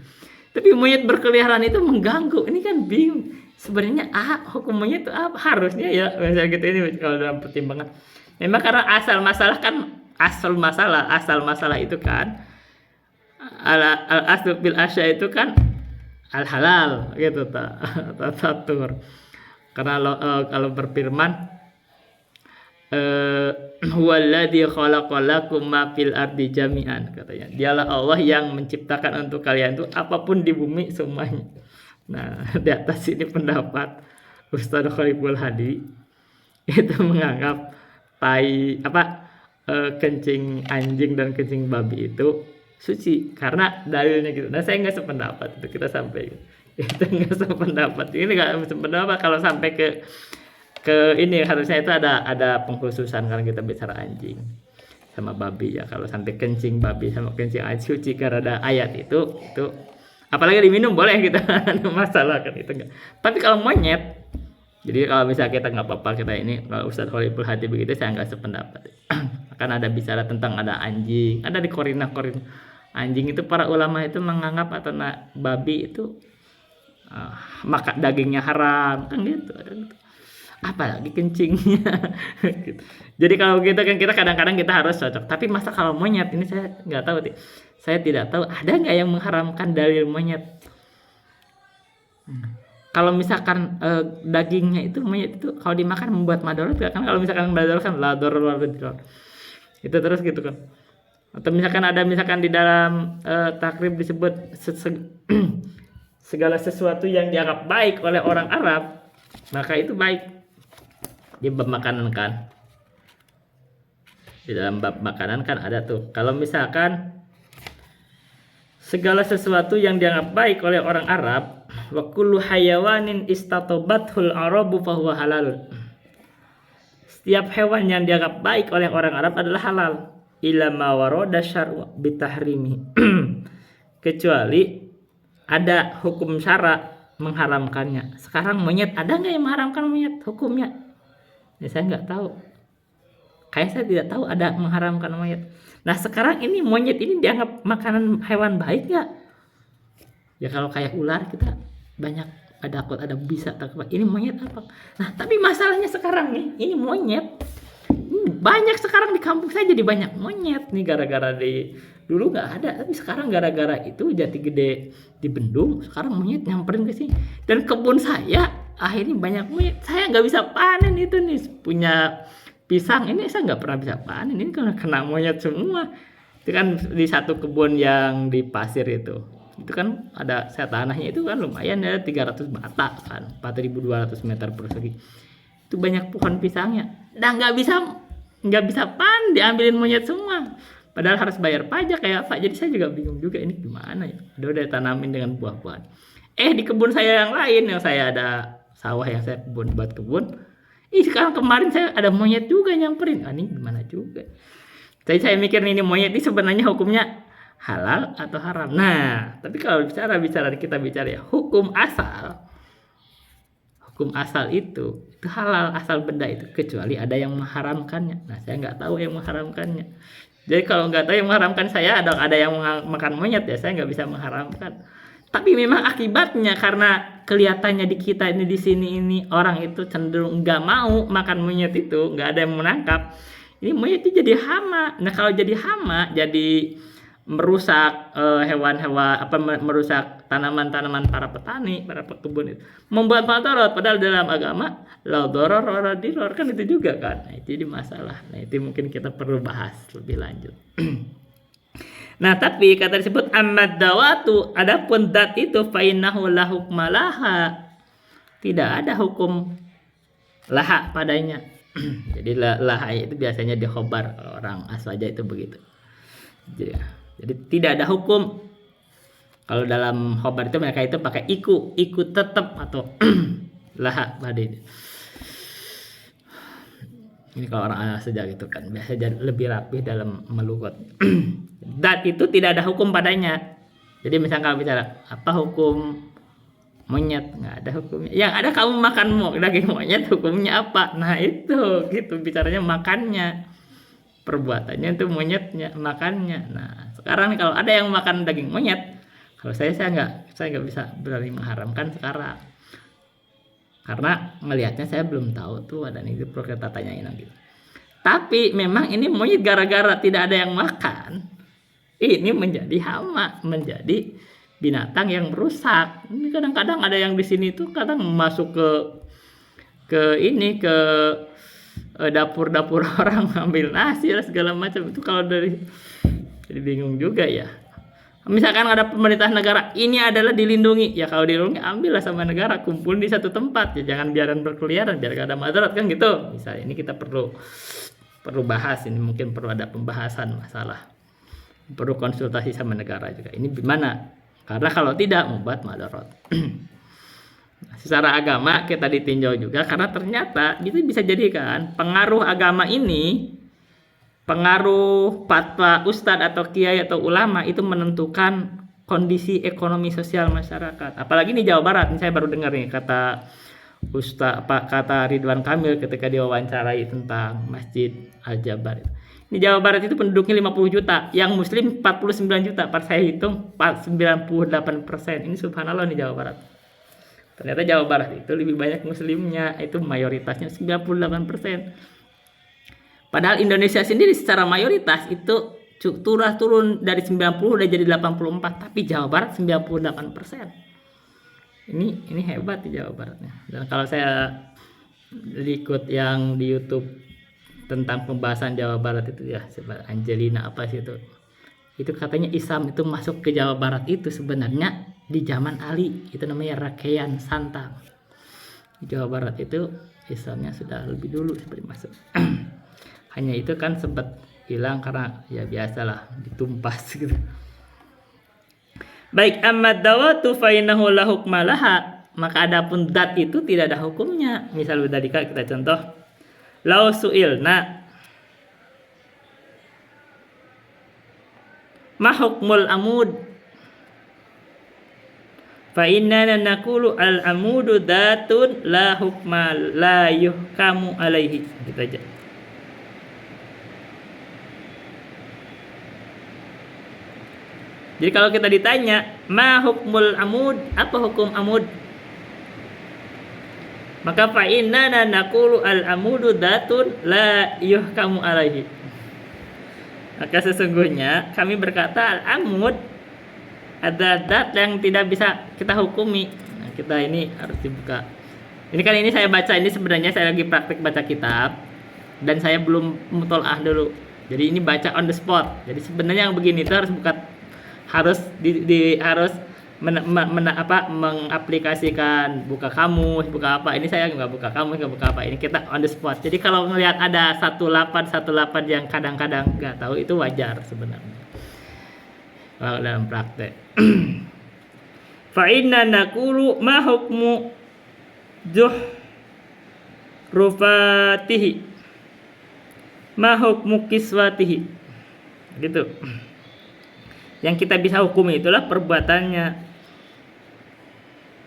Speaker 1: Tapi monyet berkeliaran itu mengganggu. Ini kan bingung. Sebenarnya hukum monyet itu apa? Harusnya ya misalnya gitu ini kalau dalam pertimbangan. Memang karena asal masalah itu kan al aslu bil asya itu kan al halal gitu tatur. Karena kalau berfirman huwallazi khalaqalakum ma fil ardi jami'an, katanya dialah Allah yang menciptakan untuk kalian itu apapun di bumi semuanya. Nah, di atas ini pendapat Ustadz Khaliful Hadi itu menganggap kencing anjing dan kencing babi itu suci karena dalilnya gitu. Nah, saya nggak sependapat, itu kita sampai itu nggak sependapat. Ini nggak sependapat kalau sampai ke ke ini harusnya itu ada pengkhususan kalau kita bicara anjing sama babi ya. Kalau sampai kencing babi sama kencing anjing suci karena ada ayat itu apalagi diminum boleh kita ada masalah kan itu enggak. Tapi kalau monyet, jadi kalau misalnya kita nggak apa-apa kita ini kalau Ustadz Khaliful Hadi begitu saya nggak sependapat. Akan ada bicara tentang ada anjing, ada di Korina anjing itu para ulama itu menganggap atau babi itu maka dagingnya haram kan gitu. Apalagi kencingnya gitu. Jadi kalau gitu kan kita kadang-kadang kita harus cocok. Tapi masa kalau monyet ini saya nggak tahu sih. Saya tidak tahu ada nggak yang mengharamkan dalil monyet. Kalau misalkan dagingnya itu monyet itu kalau dimakan membuat madarat kan, kalau misalkan madarat kan la darar itu terus gitu kan. Atau misalkan ada di dalam takrib disebut segala sesuatu yang dianggap baik oleh orang Arab maka itu baik di bab makanan kan. Di dalam bab makanan kan ada tuh kalau misalkan segala sesuatu yang dianggap baik oleh orang Arab, wa kullu hayawanin istatobathul arabu fahuwa halal. Setiap hewan yang dianggap baik oleh orang Arab adalah halal. Illa ma warada syar'u bitahrimi. Kecuali ada hukum syara mengharamkannya. Sekarang monyet ada nggak yang mengharamkan monyet hukumnya? Ya, saya nggak tahu. Kayak saya tidak tahu ada mengharamkan monyet. Nah sekarang ini monyet ini dianggap makanan hewan baik nggak? Ya kalau kayak ular kita banyak ada bisa takut. Ini monyet apa? Nah tapi masalahnya sekarang nih ini monyet banyak sekarang di kampung saya jadi banyak monyet nih gara-gara dulu nggak ada tapi sekarang gara-gara itu Jati Gede di Bendung sekarang monyet nyamperin ke sini dan kebun saya akhirnya banyak monyet. Saya nggak bisa panen itu nih punya pisang ini saya nggak pernah bisa panen ini karena kena monyet semua. Itu kan di satu kebun yang di pasir itu kan ada saya tanahnya itu kan lumayan ya 300 bata kan 4.200 meter persegi itu banyak pohon pisangnya dan nggak bisa panen diambilin monyet semua padahal harus bayar pajak kayak apa. Jadi saya juga bingung juga ini gimana ya udah tanamin dengan buah-buahan di kebun saya yang lain yang saya ada sawah yang saya buat kebun sekarang kemarin saya ada monyet juga nyamperin. Ini gimana juga. Jadi saya mikir ini monyet ini sebenarnya hukumnya halal atau haram. Nah, tapi kalau kita bicara ya hukum asal itu halal asal benda itu kecuali ada yang mengharamkannya. Nah, saya nggak tahu yang mengharamkannya. Jadi kalau nggak tahu yang mengharamkan saya ada yang makan monyet ya saya nggak bisa mengharamkan. Tapi memang akibatnya karena kelihatannya di kita ini di sini ini orang itu cenderung nggak mau makan monyet itu, nggak ada yang menangkap. Ini monyet itu jadi hama. Nah kalau jadi hama jadi merusak hewan-hewan merusak tanaman-tanaman para petani, para pekebun itu. Membuat madarat padahal dalam agama la darar wa la dirar kan itu juga kan. Nah, itu jadi masalah. Nah, itu mungkin kita perlu bahas lebih lanjut. Nah tapi kata disebut ammad dawatu adapun dat itu fa innahu la hukma laha tidak ada hukum laha padanya. Jadi laha itu biasanya dikhobar orang asal aja itu begitu. Jadi tidak ada hukum kalau dalam khobar itu mereka itu pakai iku tetap atau laha pada itu. Ini kalau orang asal saja gitu kan biasanya lebih rapi dalam melugot. Dat itu tidak ada hukum padanya. Jadi misalnya kalau bicara apa hukum monyet nggak ada hukumnya. Yang ada kamu makan daging monyet hukumnya apa? Nah itu gitu bicaranya makannya, perbuatannya itu monyetnya makannya. Nah sekarang kalau ada yang makan daging monyet, kalau saya nggak bisa berani mengharamkan sekarang. Karena melihatnya saya belum tahu tuh ada nih perlu kita tanyain nanti. Tapi memang ini monyet gara-gara tidak ada yang makan, ini menjadi hama, menjadi binatang yang merusak. Ini kadang-kadang ada yang di sini tuh kadang masuk ke dapur-dapur orang ngambil nasi dan segala macam itu kalau jadi bingung juga ya. Misalkan ada pemerintah negara ini adalah dilindungi ya kalau dilindungi ambillah sama negara kumpul di satu tempat ya jangan biaran berkeliaran biar gak ada madarat kan gitu. Misalnya ini kita perlu bahas ini mungkin perlu ada pembahasan masalah perlu konsultasi sama negara juga ini gimana karena kalau tidak membuat madarat. secara agama kita ditinjau juga karena ternyata itu bisa jadi kan pengaruh agama ini, pengaruh fatwa ustadz atau kiai atau ulama itu menentukan kondisi ekonomi sosial masyarakat. Apalagi di Jawa Barat, ini saya baru dengar nih kata kata Ridwan Kamil ketika diwawancarai tentang Masjid Al-Jabar. Di Jawa Barat itu penduduknya 50 juta, yang muslim 49 juta. Pas saya hitung 98%. Ini subhanallah di Jawa Barat. Ternyata Jawa Barat itu lebih banyak muslimnya, itu mayoritasnya 98%. Padahal Indonesia sendiri secara mayoritas itu turun dari 90 udah jadi 84, tapi Jawa Barat 98%. Ini hebat di Jawa Baratnya. Dan kalau saya ikut yang di YouTube tentang pembahasan Jawa Barat itu ya, Angelina apa sih itu katanya Islam itu masuk ke Jawa Barat itu sebenarnya di zaman Ali, itu namanya Rakeyan Santang. Di Jawa Barat itu Islamnya sudah lebih dulu seperti masuk. Hanya itu kan sempat hilang karena ya biasalah ditumpas gitu. Baik, amma dawatu fa innahu la hukma laha, maka adapun dat itu tidak ada hukumnya. Misal tadi kita contoh lau su'ilna ma hukmul amud fa inna naqulu al amudu datun la hukma la yuhkamu alaihi. Gitu aja. Jadi kalau kita ditanya ma hukmul amud, apa hukum amud? Maka fa inna naqulu al amudu datun la yuhkamu alaihi. Maka sesungguhnya kami berkata al amud ada dat yang tidak bisa kita hukumi. Nah, kita ini harus dibuka. Ini saya baca, ini sebenarnya saya lagi praktik baca kitab dan saya belum mutolaah dulu. Jadi ini baca on the spot. Jadi sebenarnya yang begini itu harus harus mengaplikasikan, buka kamus, buka apa. Ini saya nggak buka kamus, nggak buka apa. Ini kita on the spot. Jadi kalau ngelihat ada satu lapan yang kadang-kadang nggak tahu, itu wajar sebenarnya kalau dalam praktek. Fa inna naqulu ma hukmu rufatihi ma hukmu kiswatihi, gitu. Yang kita bisa hukumi itulah perbuatannya.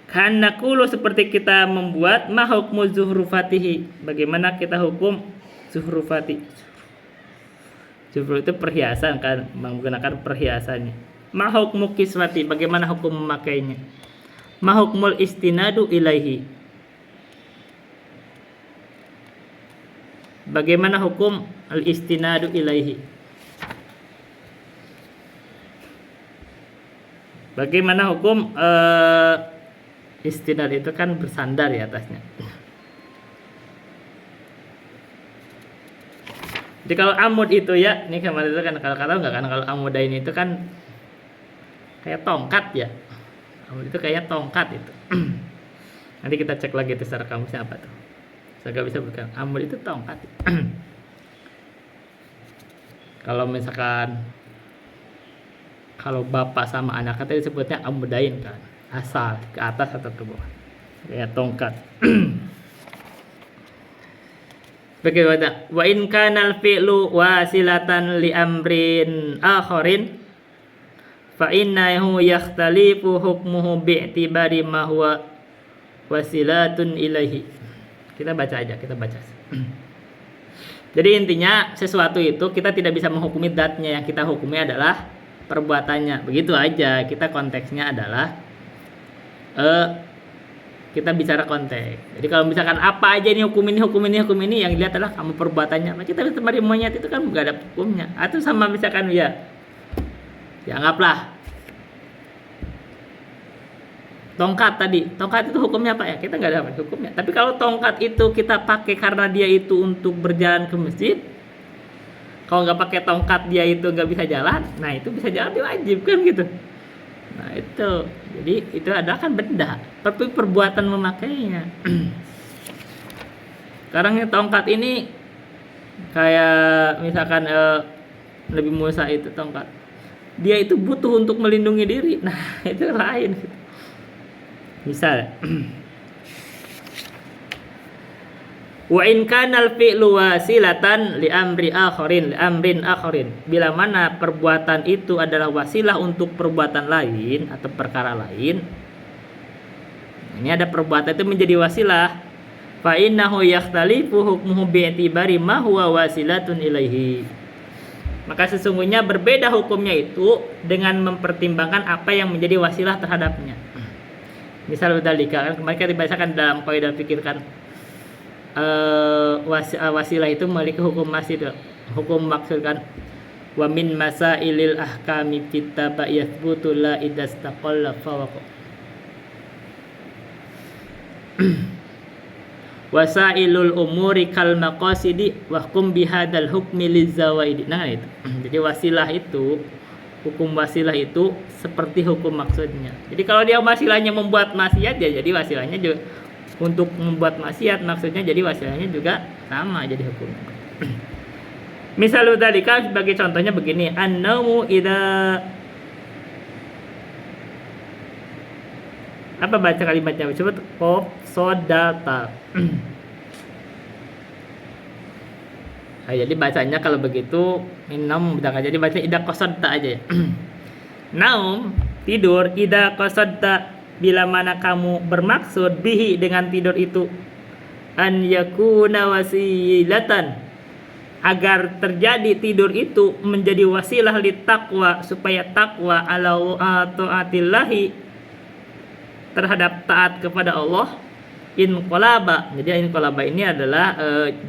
Speaker 1: Karena kulo seperti kita membuat ma hukmu zuhrufatihi, bagaimana kita hukum zuhrufati. Zuhruf itu perhiasan kan, menggunakan perhiasannya. Ma hukmu kiswati, bagaimana hukum memakainya. Ma hukmul istinadu ilaihi, bagaimana hukum al istinadu ilaihi. Bagaimana hukum istinad itu kan bersandar di atasnya. Jadi kalau amud itu ya, ini kemarin itu kan kalau kata nggak kan, kalau amudain itu kan kayak tongkat ya. Amud itu kayak tongkat itu. Nanti kita cek lagi itu secara kamusnya apa tuh. Saya nggak bisa bukan amud itu tongkat. Kalau misalkan kalau bapak sama anak katanya disebutnya amudain kan, asal ke atas atau ke bawah, kayak tongkat. Bagaimana? Wa in kanal fi'lu wasilatan li amrin akharin fa innahu yakhtalifu hukmuhu bi'tibari ma huwa wasilatun ilaihi. Kita baca aja, kita baca. Jadi intinya sesuatu itu kita tidak bisa menghukumi datnya, yang kita hukumi adalah perbuatannya. Begitu aja, kita konteksnya adalah kita bicara konteks. Jadi kalau misalkan apa aja ini hukum ini yang dilihat adalah kamu perbuatannya. Kita kemarin monyet itu kan nggak ada hukumnya. Atau sama misalkan ya anggaplah tongkat tadi, tongkat itu hukumnya apa ya? Kita nggak ada hukumnya. Tapi kalau tongkat itu kita pakai karena dia itu untuk berjalan ke masjid, kalau nggak pakai tongkat dia itu nggak bisa jalan, nah itu bisa jalan diwajibkan gitu. Nah itu, jadi itu adalah kan benda, tapi perbuatan memakainya. Sekarang tongkat ini kayak misalkan Nabi Musa itu tongkat, dia itu butuh untuk melindungi diri, nah itu lain. Misal Wa in kana al-fi'lu wasilatan li amrin akharin. Bila mana perbuatan itu adalah wasilah untuk perbuatan lain atau perkara lain. Ini ada perbuatan itu menjadi wasilah. Fa innahu yakhtalifu hukmuhu bi'tibari ma huwa wasilatun ilaihi. Maka sesungguhnya berbeda hukumnya itu dengan mempertimbangkan apa yang menjadi wasilah terhadapnya. Misal dalika kan kemarin kita dibacakan dalam kaidah fikih kan wasilah itu memiliki hukum maksud kan wa min masailil ahkami kitab yathbutu la idastaqalla fawaqa wasailul umuri kal maqasidi wa hum bihadzal hukmi lizawaidi. Nah itu. Jadi wasilah itu, hukum wasilah itu seperti hukum maksudnya. Jadi kalau dia wasilahnya membuat maksiat ya jadi wasilahnya juga untuk membuat maksiat, maksudnya jadi wasilahnya juga sama jadi hukumnya. Misalnya tadi sebagai contohnya begini, an-naumu idza apa baca kalimatnya? Coba qaf sodata. Nah, jadi bacanya kalau begitu minum udah jadi baca idza qasadta aja ya. Naum tidur idza qasadta bila mana kamu bermaksud bihi dengan tidur itu an yakuna wasilatan agar terjadi tidur itu menjadi wasilah li taqwa supaya takwa ala taatillahi terhadap taat kepada Allah inqalaba. Jadi inqalaba ini adalah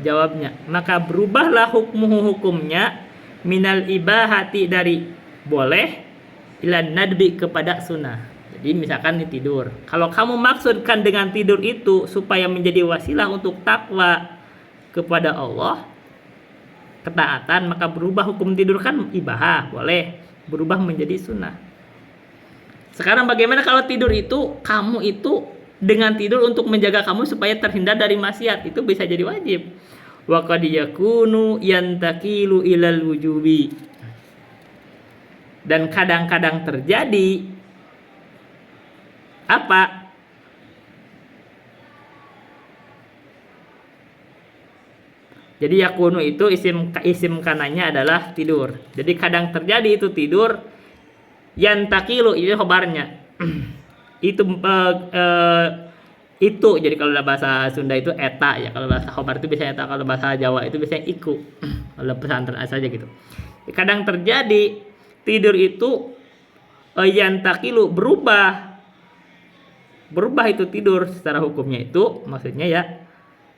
Speaker 1: jawabnya. Maka berubahlah hukumnya minal ibahati dari boleh ila nadbi kepada sunnah. Jadi misalkan ini tidur. Kalau kamu maksudkan dengan tidur itu supaya menjadi wasilah untuk takwa kepada Allah, ketaatan, maka berubah hukum tidur kan ibahah, boleh berubah menjadi sunnah. Sekarang bagaimana kalau tidur itu kamu itu dengan tidur untuk menjaga kamu supaya terhindar dari maksiat, itu bisa jadi wajib. Wa qad yakunu yantaqilu ilal wujubi. Dan kadang-kadang terjadi apa? Jadi yakunu itu isim kanannya adalah tidur. Jadi kadang terjadi itu tidur yantaqilu itu khabarnya. Itu jadi kalau dalam bahasa Sunda itu eta ya, kalau bahasa khabar itu biasanya eta, kalau bahasa Jawa itu biasanya iku. Kalau pesantren saja gitu. Kadang terjadi tidur itu yantaqilu berubah itu tidur secara hukumnya itu maksudnya ya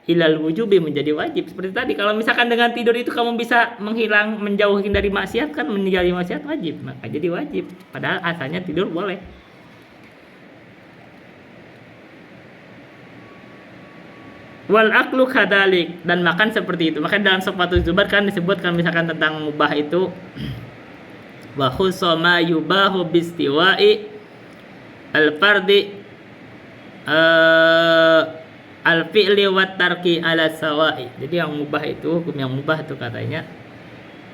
Speaker 1: ilal wujubi menjadi wajib. Seperti tadi kalau misalkan dengan tidur itu kamu bisa menjauhin dari maksiat kan, meninggalkan maksiat wajib, maka jadi wajib padahal asalnya tidur boleh. Wal aklu kadalik, dan makan seperti itu. Makanya dalam Sofwatul Zubar kan disebutkan misalkan tentang mubah itu wa khusama yubahu bistiwa'i al-fardi al-fi'li wa tarki ala sawa'i. Jadi yang mubah itu, hukum yang mubah itu katanya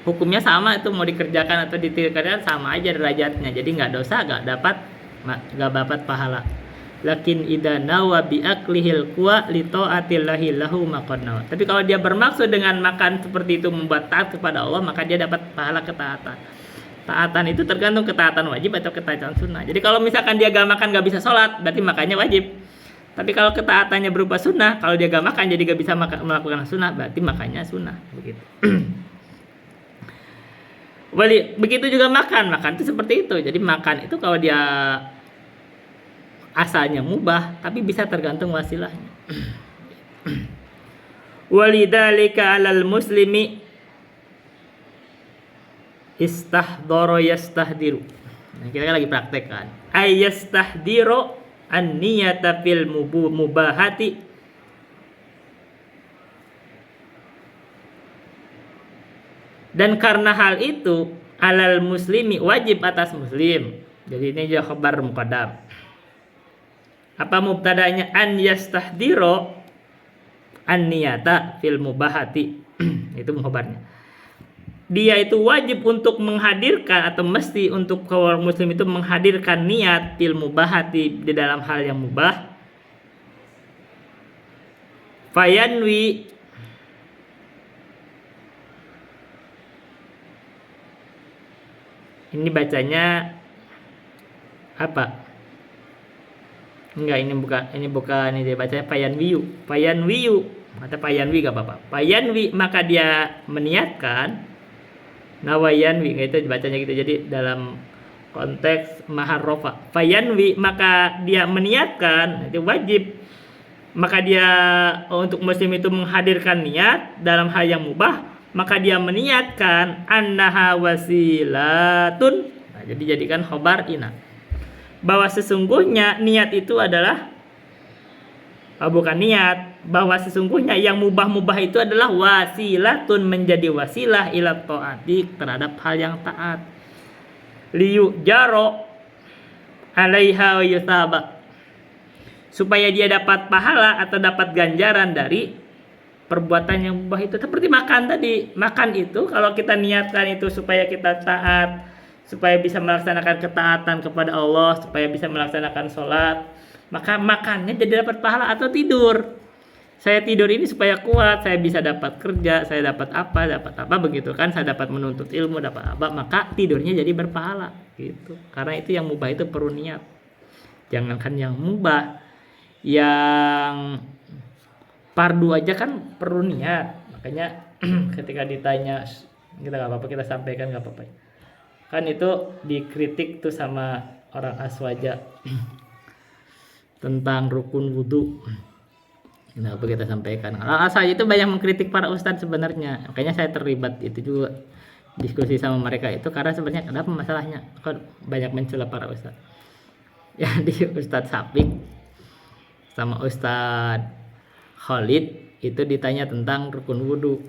Speaker 1: hukumnya sama, itu mau dikerjakan atau ditinggalkan sama aja derajatnya. Jadi nggak dosa, nggak dapat pahala. Lakin idza nawa bi aklihil kuwa li taatillahi lahu maqanna. Tapi kalau dia bermaksud dengan makan seperti itu membuat taat kepada Allah, maka dia dapat pahala ketaatan. Taatan itu tergantung ketaatan wajib atau ketaatan sunnah. Jadi kalau misalkan dia gak makan gak bisa sholat, berarti makannya wajib. Tapi kalau ketaatannya berupa sunnah, kalau dia gak makan jadi gak bisa melakukan sunnah, berarti makannya sunnah. Begitu. Begitu juga makan itu seperti itu. Jadi makan itu kalau dia asalnya mubah, tapi bisa tergantung wasilahnya. Walidzalika 'alal muslimi istahdara yastahdiru. Nah, kita kan lagi praktek kan. Ayastahdiru an-niyata fil mubahati. Dan karena hal itu alal muslimi wajib atas muslim. Jadi ini juga khabar muqaddam. Apa mubtadanya? An yastahdiru an-niyata fil mubahati. Itu khabarnya. Dia itu wajib untuk menghadirkan atau mesti untuk kaum muslim itu menghadirkan niat fil mubahati di dalam hal yang mubah. Fayanwi Ini bacanya apa? Enggak, ini bukan ini, dia bacanya Payanwiyu. Payanwiyu. Kata Payanwi gak apa-apa. Payanwi, maka dia meniatkan. Nawayanwi, itu bacanya gitu. Jadi dalam konteks maharrofa. Payanwi, maka dia meniatkan, itu wajib. Maka dia untuk muslim itu menghadirkan niat dalam hal yang mubah, maka dia meniatkan annaha wasilatun. Nah, jadi jadikan khobar ina. Bahwa sesungguhnya niat itu adalah bukan niat, bahwa sesungguhnya yang mubah-mubah itu adalah wasilatun, menjadi wasilah ila taati, terhadap hal yang taat. Liyu jaro alaiha wa yusaba, supaya dia dapat pahala atau dapat ganjaran dari perbuatan yang mubah itu. Seperti makan tadi. Makan itu kalau kita niatkan itu supaya kita taat, supaya bisa melaksanakan ketaatan kepada Allah, supaya bisa melaksanakan sholat, maka makannya jadi dapat pahala. Atau tidur, saya tidur ini supaya kuat, saya bisa dapat kerja, saya dapat apa begitu kan, saya dapat menuntut ilmu, dapat apa, maka tidurnya jadi berpahala gitu. Karena itu yang mubah itu perlu niat. Jangankan yang mubah, yang fardu aja kan perlu niat. Makanya ketika ditanya, kita nggak apa-apa, kita sampaikan nggak apa-apa. Kan itu dikritik tuh sama orang Aswaja tentang rukun wudhu. Kenapa kita sampaikan? Orang Aswaja itu banyak mengkritik para ustadz sebenarnya. Makanya saya terlibat itu juga, diskusi sama mereka itu, karena sebenarnya kenapa masalahnya kok banyak mencela para ustadz. Jadi Ustadz Sapik sama Ustadz Khalid itu ditanya tentang rukun wudhu.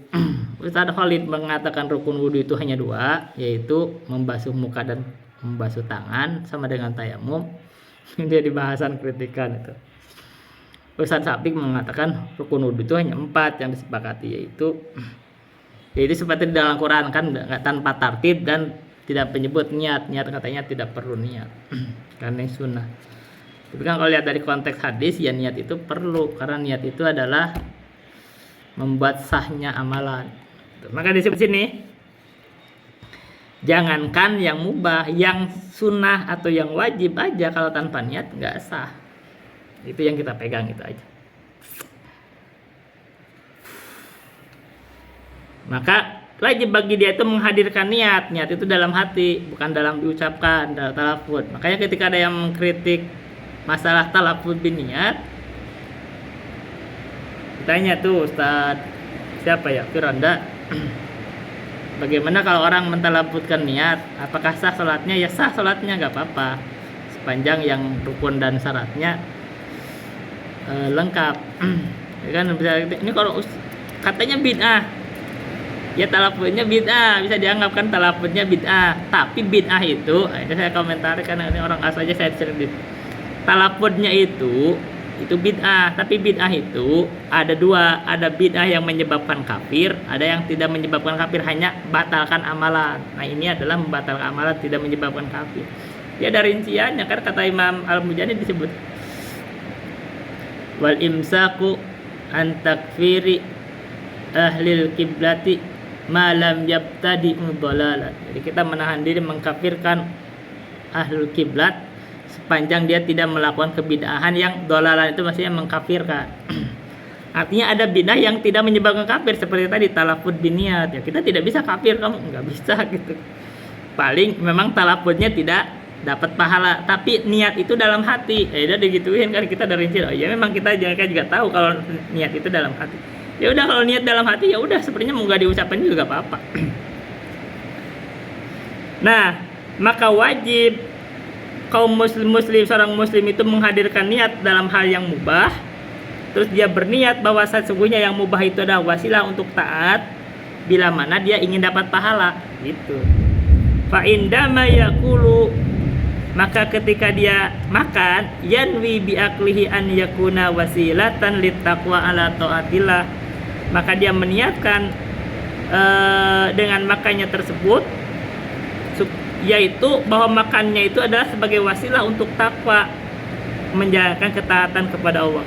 Speaker 1: Ustadz Khalid mengatakan rukun wudhu itu hanya 2, yaitu membasuh muka dan membasuh tangan sama dengan tayamum. Dia di bahasan kritikan itu. Ustadz Sapik mengatakan rukun wudhu itu hanya 4 yang disepakati, yaitu seperti di dalam Quran kan, nggak tanpa tartib dan tidak menyebut niat. Niat katanya tidak perlu niat karena sunnah. Tapi kan kalau lihat dari konteks hadis, ya niat itu perlu, karena niat itu adalah membuat sahnya amalan. Maka disebut sini, jangankan yang mubah, yang sunnah atau yang wajib aja kalau tanpa niat nggak sah. Itu yang kita pegang, itu aja. Maka wajib bagi dia itu menghadirkan niat. Niat itu dalam hati, bukan dalam diucapkan, dalam talafud. Makanya ketika ada yang mengkritik masalah talafud bin niat, ditanya tuh Ustaz siapa ya, Firanda, bagaimana kalau orang mentalafudkan niat, apakah sah sholatnya? Ya sah sholatnya, nggak apa-apa, sepanjang yang rukun dan syaratnya lengkap. Ya kan, ini kalau katanya bid'ah, ya talafudnya bid'ah, bisa dianggap kan talafudnya bid'ah. Tapi bid'ah itu, ini saya komentari karena ini orang asal aja, saya sering talafudnya itu bid'ah. Tapi bid'ah itu ada 2, ada bid'ah yang menyebabkan kafir, ada yang tidak menyebabkan kafir, hanya batalkan amalan. Nah ini adalah membatalkan amalan, tidak menyebabkan kafir. Ya ada rinciannya kan, kata Imam Al-Mujani disebut wal imsaku an takfiri ahlil kiblati malam yabtadi mudhalalat. Jadi kita menahan diri mengkafirkan ahlul kiblat sepanjang dia tidak melakukan kebid'ahan yang dhalalah, itu maksudnya mengkafirkan. Artinya ada bid'ah yang tidak menyebabkan kafir, seperti tadi talafud biniat. Ya kita tidak bisa kafir, kamu nggak bisa gitu. Paling memang talafudnya tidak dapat pahala, tapi niat itu dalam hati. Ya udah digituin kan, kita dari rinci. Oh ya memang kita juga tahu kalau niat itu dalam hati. Ya udah kalau niat dalam hati, ya udah sepertinya mau nggak diucapkan juga apa-apa. Nah, maka wajib kaum muslim, seorang muslim itu menghadirkan niat dalam hal yang mubah. Terus dia berniat bahwa sesungguhnya yang mubah itu adalah wasilah untuk taat, bila mana dia ingin dapat pahala gitu. Fa indama yaqulu, maka ketika dia makan, yanwi bi aklihi an yakuna wasilatan littaqwa ala taatillah, maka dia meniatkan dengan makannya tersebut, yaitu bahwa makannya itu adalah sebagai wasilah untuk takwa, menjalankan ketaatan kepada Allah.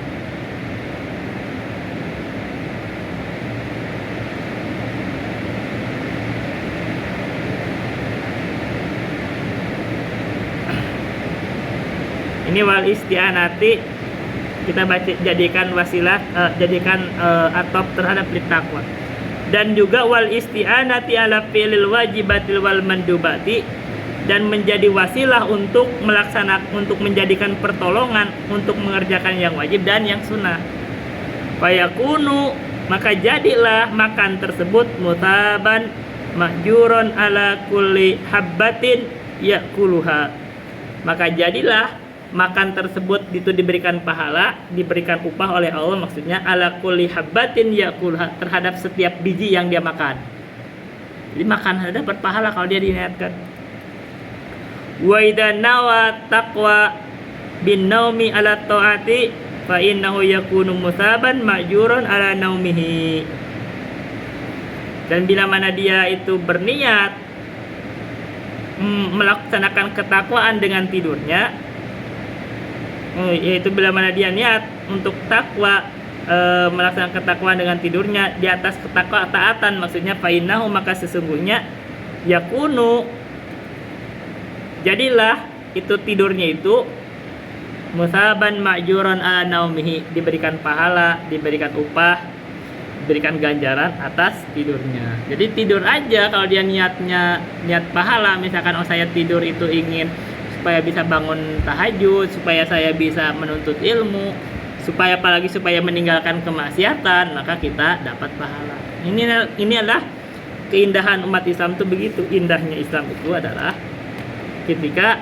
Speaker 1: Ini wal isti'anati kita baca, jadikan wasilah, jadikan atop terhadap litakwa. Dan juga wal isti'anati ala fi'lil wajibatil wal mandubati, dan menjadi wasilah untuk melaksanakan, untuk menjadikan pertolongan untuk mengerjakan yang wajib dan yang sunnah. Fayakunu, maka jadilah makan tersebut mutaban mahjuron ala kulli habbatin yakuluha, maka jadilah makan tersebut itu diberikan pahala, diberikan upah oleh Allah, maksudnya ala kulli habbatin yakuluha, terhadap setiap biji yang dia makan. Jadi makan ada dapat pahala kalau dia diniatkan. Wa idza nawa taqwa bin naumi ala taati fa innahu yakunu musaban ma'juran ala naumihi. Dan bila mana dia itu berniat melaksanakan ketakwaan dengan tidurnya, yaitu bila mana dia niat untuk takwa, melaksanakan ketakwaan dengan tidurnya di atas ketakwaan, maksudnya fainahu, maka sesungguhnya yakunu, jadilah itu tidurnya itu musaban ma'juran ala naumihi, diberikan pahala, diberikan upah, diberikan ganjaran atas tidurnya. Jadi tidur aja kalau dia niatnya niat pahala, misalkan saya tidur itu ingin supaya bisa bangun tahajud, supaya saya bisa menuntut ilmu, supaya apalagi supaya meninggalkan kemaksiatan, maka kita dapat pahala. Ini adalah keindahan umat Islam, itu begitu indahnya Islam itu adalah ketika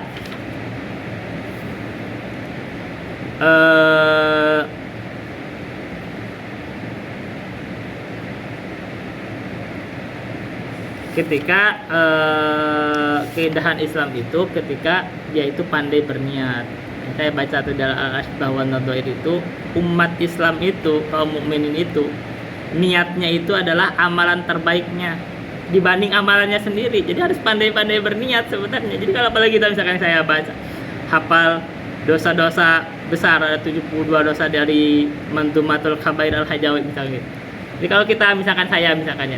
Speaker 1: keindahan Islam itu ketika dia itu pandai berniat. Saya baca tuh dalam Al-Asbah wa Nadhair itu, umat Islam itu, kaum mukminin itu, niatnya itu adalah amalan terbaiknya dibanding amalannya sendiri. Jadi harus pandai-pandai berniat sebenarnya. Jadi kalau apalagi kita misalkan saya baca hafal dosa-dosa besar, ada 72 dosa dari Manzumatul Kabair Al-Hajawi misalnya. Jadi kalau kita misalkan ya,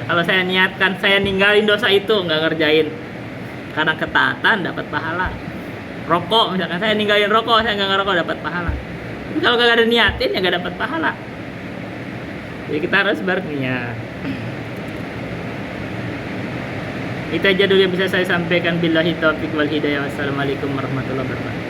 Speaker 1: kalau saya niatkan saya ninggalin dosa itu, nggak ngerjain karena ketaatan, dapat pahala. Rokok misalkan, saya ninggalin rokok, saya nggak ngerokok, dapat pahala. Tapi kalau nggak ada niatin ya nggak dapat pahala. Jadi kita harus berniat. Itu aja dulu yang bisa saya sampaikan. Billahi taufiq wal hidayah. Wassalamualaikum warahmatullahi wabarakatuh.